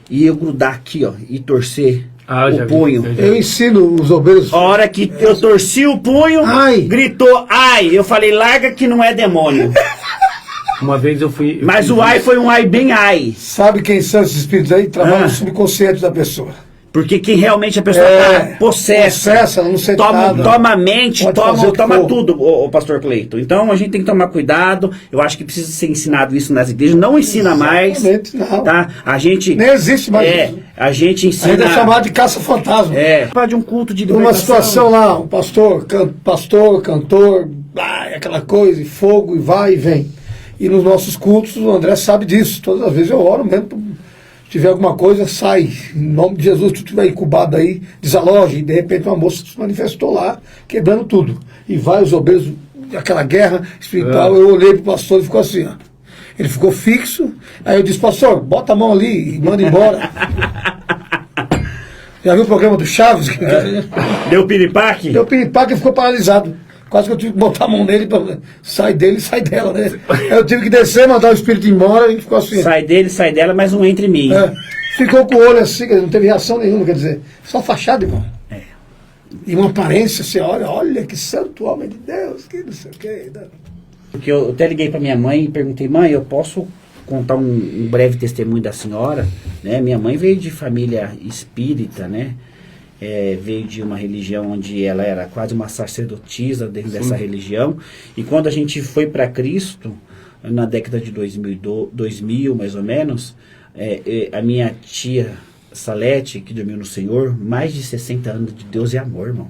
e eu grudar aqui, ó, e torcer o punho. Eu ensino os obreiros. A hora que eu torci o punho, Ai. gritou ai. Eu falei, larga que não é demônio. Uma vez eu fui... Mas o ai foi um ai bem ai. Sabe quem são esses espíritos aí? Trabalham no subconsciente da pessoa. Porque quem realmente a pessoa está possessa, ela não sente nada. toma a mente, Pode fazer o que toma for. tudo, o pastor Cleiton. Então a gente tem que tomar cuidado. Eu acho que precisa ser ensinado isso nas igrejas. Não ensina mais. Exatamente, não. Tá? A gente. Nem existe mais isso. A gente ensina. Ainda é chamado de caça-fantasma. Falar de um culto de Uma libertação. situação lá, um pastor, cantor, aquela coisa, e fogo, e vai e vem. E nos nossos cultos, o André sabe disso. Todas as vezes eu oro mesmo. Se tiver alguma coisa, sai. Em nome de Jesus, se tu estiver incubado aí, desaloje. E de repente uma moça se manifestou lá, quebrando tudo. E vai os obreiros, aquela guerra espiritual. Eu olhei pro pastor e ficou assim, ó. Ele ficou fixo. Aí eu disse, pastor, bota a mão ali e manda embora. Já viu o programa do Chaves? Deu piripaque? Deu piripaque e ficou paralisado. Quase que eu tive que botar a mão nele para sai dele e sai dela, né? Aí eu tive que descer, mandar o espírito embora e ficou assim. Sai dele, sai dela, mas não entra em mim. Ficou com o olho assim, não teve reação nenhuma, quer dizer, só fachada, irmão. E uma aparência, você olha que santo homem de Deus, que não sei o que. Porque eu até liguei para minha mãe e perguntei, mãe, eu posso contar um breve testemunho da senhora? Né? Minha mãe veio de família espírita, né? Veio de uma religião onde ela era quase uma sacerdotisa dentro dessa religião. E quando a gente foi para Cristo, na década de 2000 mais ou menos, a minha tia Salete, que dormiu no Senhor, mais de 60 anos de Deus e Amor, irmão.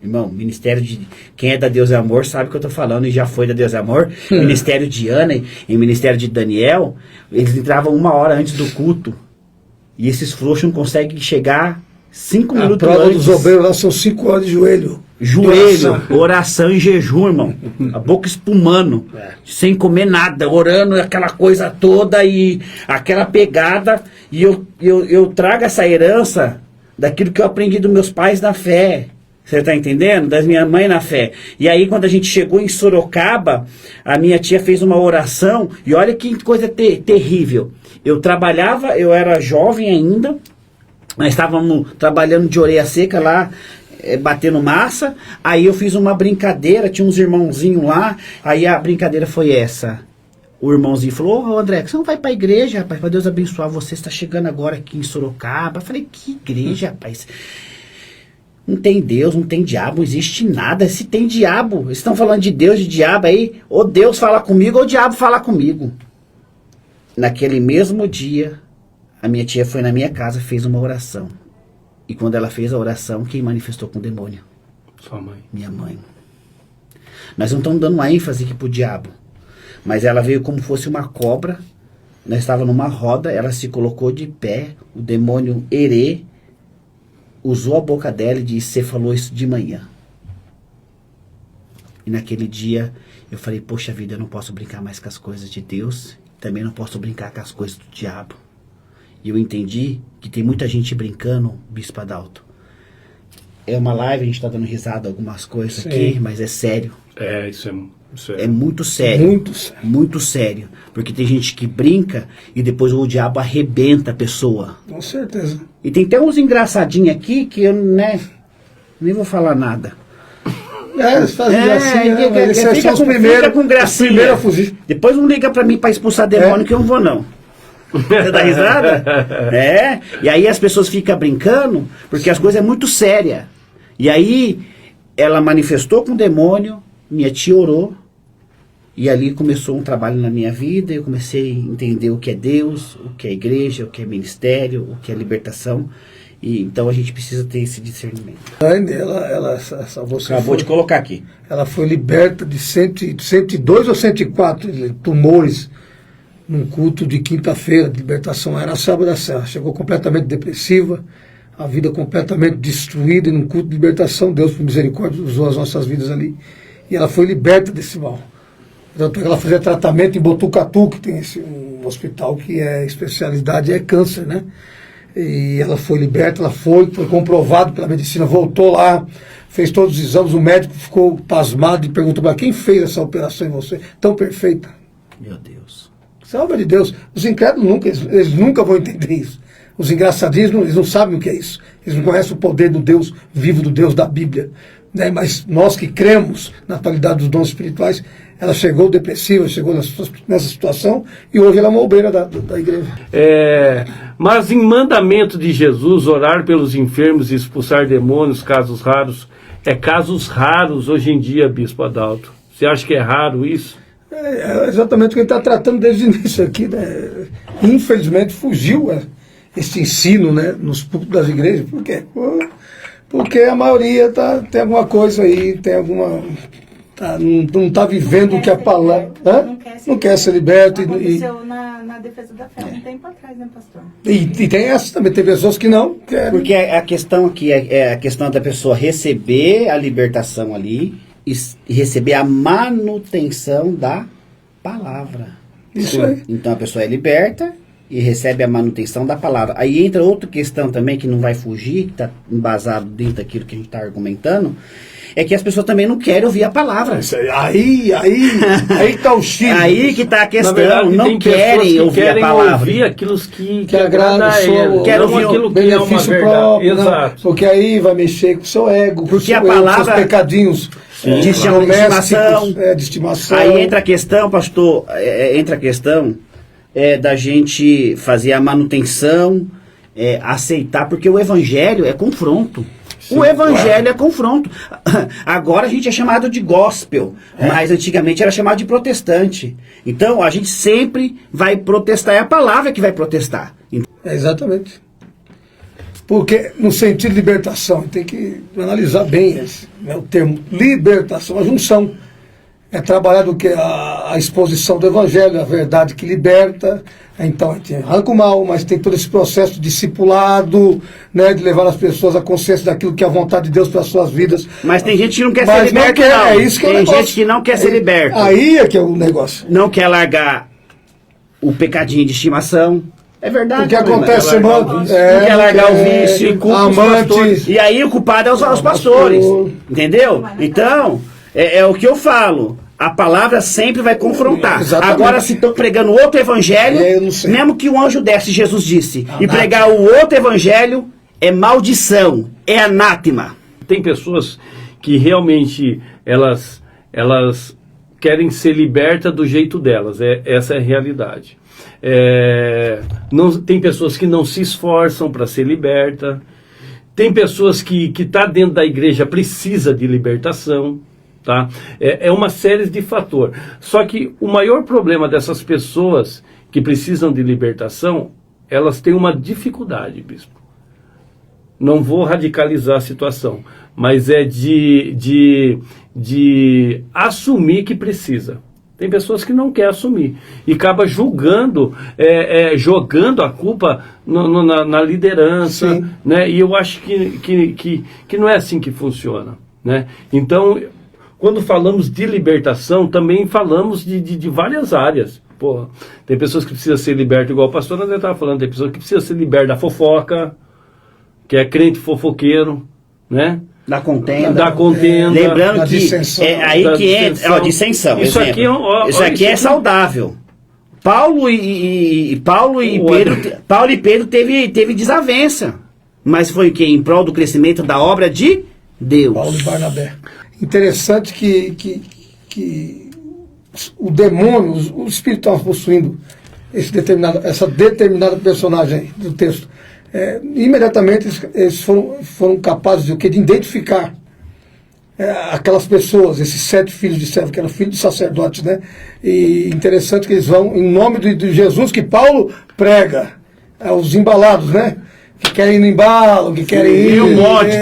Irmão, ministério de... Quem é da Deus e Amor sabe o que eu tô falando e já foi da Deus e Amor. Ministério de Ana e ministério de Daniel, eles entravam 1 hora antes do culto E esses frouxos não conseguem chegar 5 A minutos prova antes. dos obreiros lá são 5 horas de joelho. Joelho, oração e jejum, irmão. A boca espumando, sem comer nada, orando aquela coisa toda e aquela pegada. E eu trago essa herança daquilo que eu aprendi dos meus pais na fé. Você tá entendendo? Das minha mãe na fé. E aí quando a gente chegou em Sorocaba, a minha tia fez uma oração. E olha que coisa terrível. Eu trabalhava, eu era jovem ainda. Nós estávamos trabalhando de orelha seca lá, batendo massa. Aí eu fiz uma brincadeira, tinha uns irmãozinhos lá. Aí a brincadeira foi essa. O irmãozinho falou: ô André, você não vai pra igreja, rapaz, pra Deus abençoar você, está chegando agora aqui em Sorocaba. Eu falei: que igreja, rapaz? Não tem Deus, não tem diabo, não existe nada. Se tem diabo, eles estão falando de Deus, de diabo aí, ou Deus fala comigo, ou o diabo fala comigo. Naquele mesmo dia, a minha tia foi na minha casa e fez uma oração. E quando ela fez a oração, quem manifestou com o demônio? Sua mãe. Minha mãe. Nós não estamos dando uma ênfase aqui pro diabo. Mas ela veio como fosse uma cobra. Nós estávamos numa roda, ela se colocou de pé. O demônio Herê usou a boca dela e disse: você falou isso de manhã. E naquele dia eu falei: poxa vida, eu não posso brincar mais com as coisas de Deus. Também não posso brincar com as coisas do diabo. E eu entendi que tem muita gente brincando, Bispo Adalto. É uma live, a gente está dando risada algumas coisas aqui, mas é sério. Isso é... É muito sério. Muito sério. Muito sério. Porque tem gente que brinca e depois o diabo arrebenta a pessoa. Com certeza. E tem até uns engraçadinhos aqui que eu, nem vou falar nada. Eles fazem assim, eles são os primeiros a fugir. Depois não liga pra mim pra expulsar demônio que eu não vou não. Você dá risada? E aí as pessoas ficam brincando porque as coisas é muito sérias. E aí ela manifestou com o demônio, minha tia orou, e ali começou um trabalho na minha vida. Eu comecei a entender o que é Deus, o que é igreja, o que é ministério, o que é libertação. E então a gente precisa ter esse discernimento. Você Acabou de colocar aqui. Ela foi liberta de 102 ou 104 tumores num culto de quinta-feira de libertação. Era sábado da Serra. Chegou completamente depressiva, a vida completamente destruída. E num culto de libertação, Deus, por misericórdia, usou as nossas vidas ali. E ela foi liberta desse mal. Tanto que ela fazia tratamento em Botucatu, que tem um hospital que é especialidade, é câncer, né? E ela foi liberta, ela foi comprovado pela medicina, voltou lá, fez todos os exames, o médico ficou pasmado e perguntou para quem fez essa operação em você, tão perfeita. Meu Deus. Isso é obra de Deus. Os incrédulos nunca, eles nunca vão entender isso. Os engraçadinhos, eles não sabem o que é isso. Eles não conhecem o poder do Deus vivo, do Deus da Bíblia. Né? Mas nós que cremos na atualidade dos dons espirituais, ela chegou depressiva, chegou nessa situação, e hoje ela é uma obreira da igreja. Mas em mandamento de Jesus, orar pelos enfermos e expulsar demônios, casos raros, casos raros hoje em dia, Bispo Adalto. Você acha que é raro isso? É exatamente o que ele está tratando desde o início aqui, né? Infelizmente fugiu esse ensino, né, nos púlpitos das igrejas. Por quê? Porque a maioria tem alguma coisa aí, tem alguma... não está vivendo o que a palavra... Não quer ser liberto. Aconteceu na defesa da fé um tempo atrás, né, pastor? E tem essa também, tem pessoas que não querem. Porque a questão aqui é a questão da pessoa receber a libertação ali e receber a manutenção da palavra. Isso aí. Então a pessoa é liberta e recebe a manutenção da palavra. Aí entra outra questão também que não vai fugir, que está embasado dentro daquilo que a gente está argumentando, é que as pessoas também não querem ouvir a palavra. Aí está o X. Aí que está a questão, verdade, não querem ouvir a palavra. Ouvir aquilo que agrada a ele. Quero ouvir aquilo que é uma próprio. Exato. Porque aí vai mexer com o seu ego, com porque a palavra, seus pecadinhos. De estimação. De estimação. Aí entra a questão, pastor, entra a questão da gente fazer a manutenção, aceitar, porque o evangelho é confronto. Sim, o evangelho é confronto. Agora a gente é chamado de gospel, mas antigamente era chamado de protestante. Então a gente sempre vai protestar, é a palavra que vai protestar. Exatamente. Porque no sentido de libertação, tem que analisar bem o termo libertação, a junção. é trabalhar do que a exposição do Evangelho, a verdade que liberta. Então, a gente arranca o mal, mas tem todo esse processo de discipulado, né, de levar as pessoas à consciência daquilo que é a vontade de Deus para as suas vidas. Mas tem gente que não quer Mas ser não liberta, quer, não. é isso que é o Tem negócio. gente que não quer ser liberta. Aí é que é o negócio. Não quer largar o pecadinho de estimação. É verdade. O que meu irmão. acontece, irmão? Não quer largar o vício, e culpa os pastores. amante. E aí o culpado é os pastores. Entendeu? Então, é o que eu falo. A palavra sempre vai confrontar. Exatamente. Agora, se estão pregando outro evangelho, Eu não sei. mesmo que o anjo desce, Jesus disse, e pregar o outro evangelho é maldição, é anátema. Tem pessoas que realmente elas querem ser libertas do jeito delas. Essa é a realidade. Tem pessoas que não se esforçam para ser liberta. Tem pessoas que tá dentro da igreja precisa de libertação. Tá? É uma série de fatores. Só que o maior problema dessas pessoas que precisam de libertação, elas têm uma dificuldade, bispo. Não vou radicalizar a situação, mas é de assumir que precisa. Tem pessoas que não querem assumir e acaba julgando, jogando a culpa na liderança, Sim. né? E eu acho que não é assim que funciona, né? Então, quando falamos de libertação, também falamos de várias áreas. Pô, tem pessoas que precisam ser libertas, igual o pastor André estava falando, tem pessoas que precisam ser libertas da fofoca, que é crente fofoqueiro, né? Da contenda. Da contenda. Lembrando da que dissensão. é aí Da que entra. dissensão. Ó, dissensão. Isso exemplo. aqui é um- Isso aqui é saudável. Paulo e Pedro teve desavença. Mas foi o quê? Em prol do crescimento da obra de Deus. Paulo e Barnabé. Interessante que o demônio, o espírito estava possuindo essa determinada personagem aí do texto. Imediatamente eles foram capazes de identificar aquelas pessoas, esses 7 filhos de servo, que eram filhos de sacerdotes, né? E interessante que eles vão em nome de Jesus que Paulo prega, os embalados, né? Que querem ir no embalo, que querem ir... Tem um monte.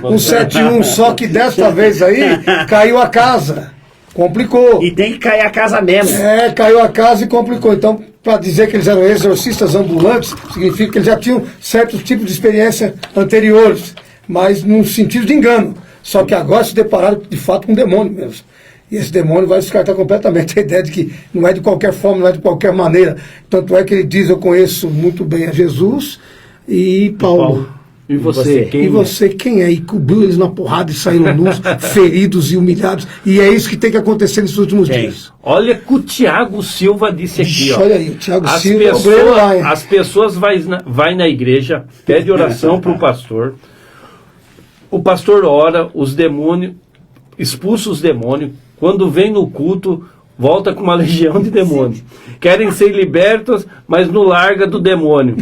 Um 7-1, só que desta vez aí caiu a casa, complicou. E tem que cair a casa mesmo. Caiu a casa e complicou. Então, para dizer que eles eram exorcistas ambulantes, significa que eles já tinham certos tipos de experiência anteriores, mas num sentido de engano. Só que agora se depararam de fato com um demônio mesmo. E esse demônio vai descartar completamente a ideia de que não é de qualquer forma, não é de qualquer maneira. Tanto é que ele diz, eu conheço muito bem a Jesus e Paulo. E você? E você quem é? E cobriu eles na porrada e saíram nus, feridos e humilhados. E é isso que tem que acontecer nesses últimos dias. Olha que o Tiago Silva disse aqui, ó. Olha aí, o Tiago Silva é obreiro lá, hein? As pessoas vai na igreja, pede oração para o pastor ora, os demônios, expulsa os demônios, quando vem no culto, volta com uma legião de demônios. Querem ser libertos, mas não larga do demônio.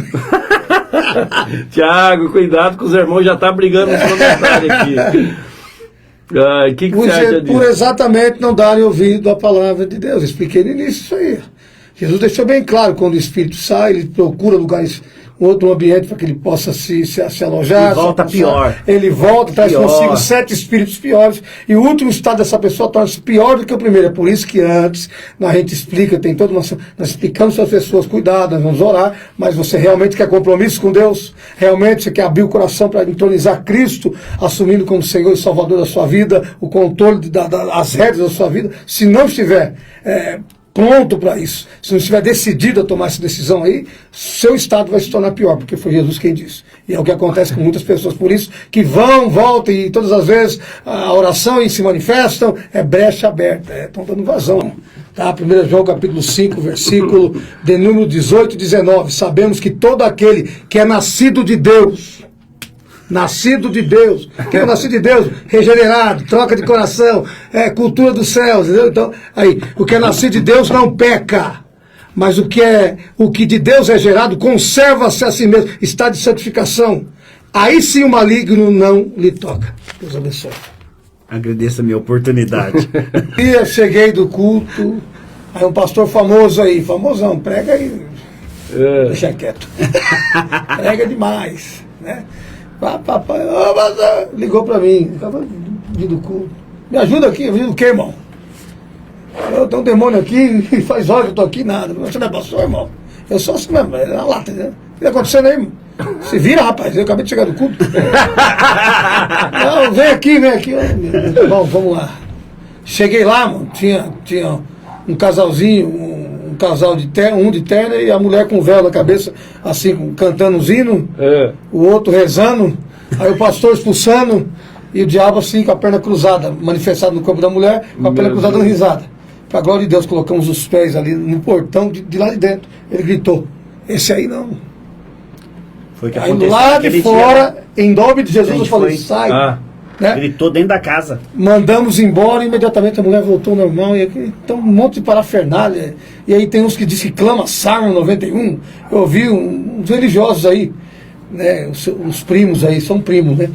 Tiago, cuidado que os irmãos já estão brigando nos comentários aqui. O que você acha disso? Por exatamente não darem ouvido à palavra de Deus. Expliquei no início isso aí. Jesus deixou bem claro, quando o Espírito sai, ele procura lugares, outro ambiente para que ele possa se alojar. E volta pior. Ele volta, traz Pior. consigo 7 espíritos piores. E o último estado dessa pessoa torna-se pior do que o primeiro. É por isso que antes, a gente explica, tem toda uma... Nós explicamos para as pessoas, cuidado, nós vamos orar, mas você realmente quer compromisso com Deus? Realmente você quer abrir o coração para entronizar Cristo, assumindo como Senhor e Salvador da sua vida, o controle das rédeas da sua vida? Se não estiver... pronto para isso, se não estiver decidido a tomar essa decisão aí, seu estado vai se tornar pior, porque foi Jesus quem disse. E é o que acontece com muitas pessoas, por isso que voltam e todas as vezes a oração e se manifestam, é brecha aberta, estão dando vazão. Tá? 1 João capítulo 5, versículo de número 18 e 19, sabemos que todo aquele que é nascido de Deus, quem é nascido de Deus, regenerado, troca de coração, cultura dos céus, entendeu? Então, aí, o que é nascido de Deus não peca, mas o que de Deus é gerado, conserva-se a si mesmo, está de santificação. Aí sim o maligno não lhe toca. Deus abençoe. Agradeço a minha oportunidade. E eu cheguei do culto, aí um pastor famoso aí, famosão, prega aí, deixa quieto. Prega demais, né? Papai, ligou pra mim, acaba de do culto. Me ajuda aqui, ajuda o quê, irmão? Eu tenho um demônio aqui e faz hora que eu tô aqui, nada. Você não é pastor, irmão? Eu sou assim mesmo, é na lata, né? O que tá acontecendo aí, irmão? Se vira, rapaz, eu acabei de chegar do culto. Não, vem aqui. Oh, bom, vamos lá. Cheguei lá, mano, tinha um casalzinho, um casal de terno, de terno e a mulher com véu na cabeça, assim, cantando os hinos, o outro rezando, aí o pastor expulsando e o diabo assim com a perna cruzada, manifestado no corpo da mulher, com a perna cruzada dando risada. Pra glória de Deus, colocamos os pés ali no portão de lá de dentro. Ele gritou, esse aí não. Foi que Aí aconteceu lá de naquele fora, em nome de Jesus, eu falei, foi. sai. dia. Gritou dentro da casa. Mandamos embora e imediatamente a mulher voltou ao normal. E aqui, então um monte de parafernália. E aí tem uns que dizem que clama Salmo 91. Eu ouvi uns religiosos aí, né, os primos aí, são primos, né?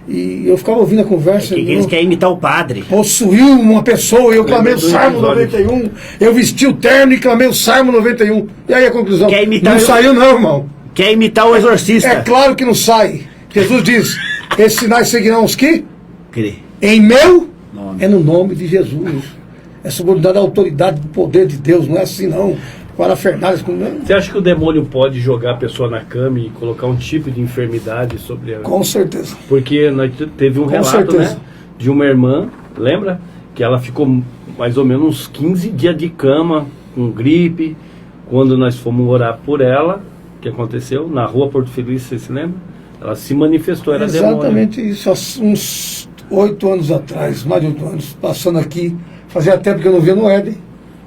E eu ficava ouvindo a conversa. Que eles querem imitar o padre. Possuiu uma pessoa, eu clamei o Salmo 91. Eu vesti o terno e clamei o Salmo 91. E aí a conclusão? Quer imitar não saiu não, irmão. Quer imitar o exorcista. É claro que não sai. Jesus diz, esses sinais seguirão os que? Crê. Em meu Nome. é no nome de Jesus. É subordinado à autoridade do poder de Deus, não é assim não. Parafernálias. Você acha que o demônio pode jogar a pessoa na cama e colocar um tipo de enfermidade sobre ela? Com certeza. Porque nós teve um Com relato, certeza. né, de uma irmã, lembra? Que ela ficou mais ou menos uns 15 dias de cama, com gripe. Quando nós fomos orar por ela, o que aconteceu? Na rua Porto Feliz, você se lembra? Ela se manifestou, era Exatamente demônio. isso, há uns 8 anos atrás, mais de 8 anos, passando aqui, fazia tempo que eu não via no Éden,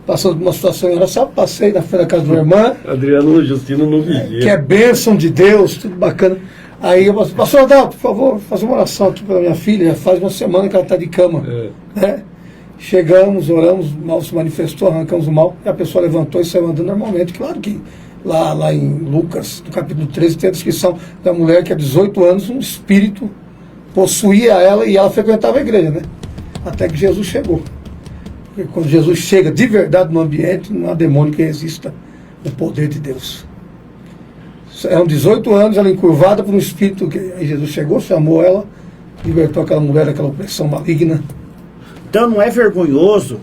passando por uma situação engraçada, passei na frente da casa de uma irmã, Adriano Justino não vivia. que é bênção de Deus, tudo bacana. Aí eu falei, pastor Adalto, por favor, faz uma oração aqui para minha filha, já faz uma semana que ela está de cama. Né? Chegamos, oramos, o mal se manifestou, arrancamos o mal, e a pessoa levantou e saiu andando normalmente. Claro que lá em Lucas, no capítulo 13, tem a descrição da mulher que há 18 anos, um espírito possuía ela e ela frequentava a igreja, né? Até que Jesus chegou. Porque quando Jesus chega de verdade no ambiente, não há demônio que resista o poder de Deus. Eram 18 anos, ela encurvada por um espírito, aí Jesus chegou, chamou ela, libertou aquela mulher daquela opressão maligna. Então não é vergonhoso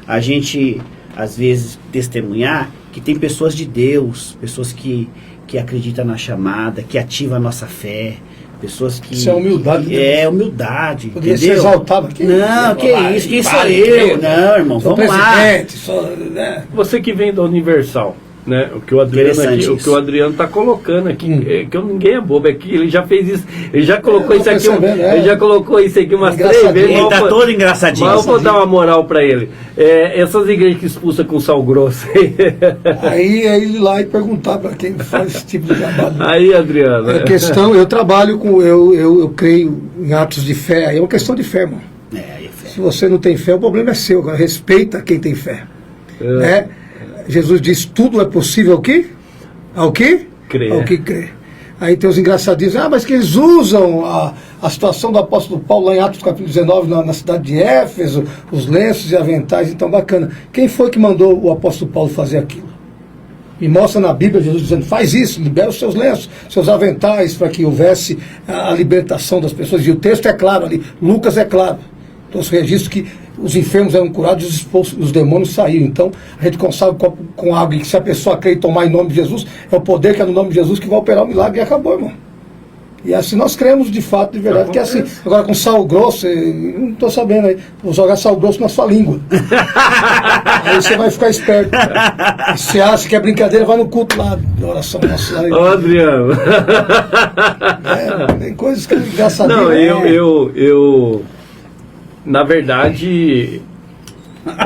a gente, às vezes, testemunhar que tem pessoas de Deus, pessoas que acreditam na chamada, que ativam a nossa fé, pessoas que... Isso é humildade. É humildade, Poderia entendeu? ser exaltado aqui. Não, que isso, quem sou eu? Não, irmão, Sou vamos lá. presidente, né? Você que vem da Universal, né? O que o Adriano está colocando aqui, é que ninguém é bobo, é que ele já fez isso, ele já colocou isso aqui, ele já colocou isso aqui umas 3 vezes. Ele tá todo engraçadinho. Mas eu vou dar uma moral para ele. Essas igrejas que expulsam com sal grosso aí é ele ir lá e perguntar para quem faz esse tipo de trabalho. Aí, Adriano. É questão, eu trabalho com, eu creio em atos de fé, aí é uma questão de fé, irmão. Aí é fé. Se você não tem fé, o problema é seu, agora respeita quem tem fé. Né? Jesus diz, tudo é possível ao quê? Ao quê? Crer. Ao que crê. Aí tem os engraçadinhos, mas que eles usam a situação do apóstolo Paulo lá em Atos capítulo 19, na cidade de Éfeso, os lenços e aventais, então bacana. Quem foi que mandou o apóstolo Paulo fazer aquilo? Me mostra na Bíblia Jesus dizendo, faz isso, libera os seus lenços, seus aventais, para que houvesse a libertação das pessoas. E o texto é claro ali, Lucas é claro. Então os registros que os enfermos eram curados e os demônios saíram. Então a gente consegue com água, que se a pessoa crê e tomar em nome de Jesus, é o poder que é no nome de Jesus que vai operar o milagre e acabou, irmão. E assim nós cremos de fato, de verdade, que é assim. Agora com sal grosso, não estou sabendo aí, vou jogar sal grosso na sua língua. Aí você vai ficar esperto. E você acha que é brincadeira, vai no culto lá, de oração nossa lá. Ô, Adriano. Tem coisas que é engraçadinho. Não, eu na verdade,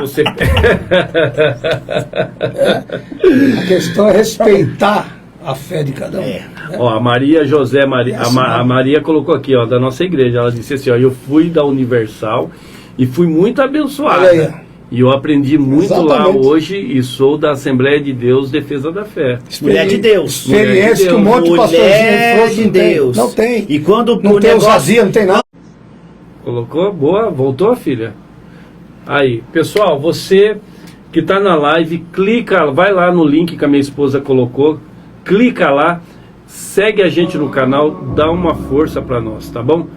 você... A questão é respeitar a fé de cada um. Ó, a Maria José, a Maria colocou aqui, ó, da nossa igreja, ela disse assim, ó, eu fui da Universal e fui muito abençoada. Olha aí. E eu aprendi muito lá Exatamente. hoje e sou da Assembleia de Deus, Defesa da Fé. Mulher de Deus. Experiência que um monte de pastorzinho trouxe, de Deus. Não tem. E quando Não o tem negócio... ousadia, não tem nada. Colocou? Boa, voltou, filha? Aí, pessoal, você que está na live, clica, vai lá no link que a minha esposa colocou, clica lá, segue a gente no canal, dá uma força para nós, tá bom?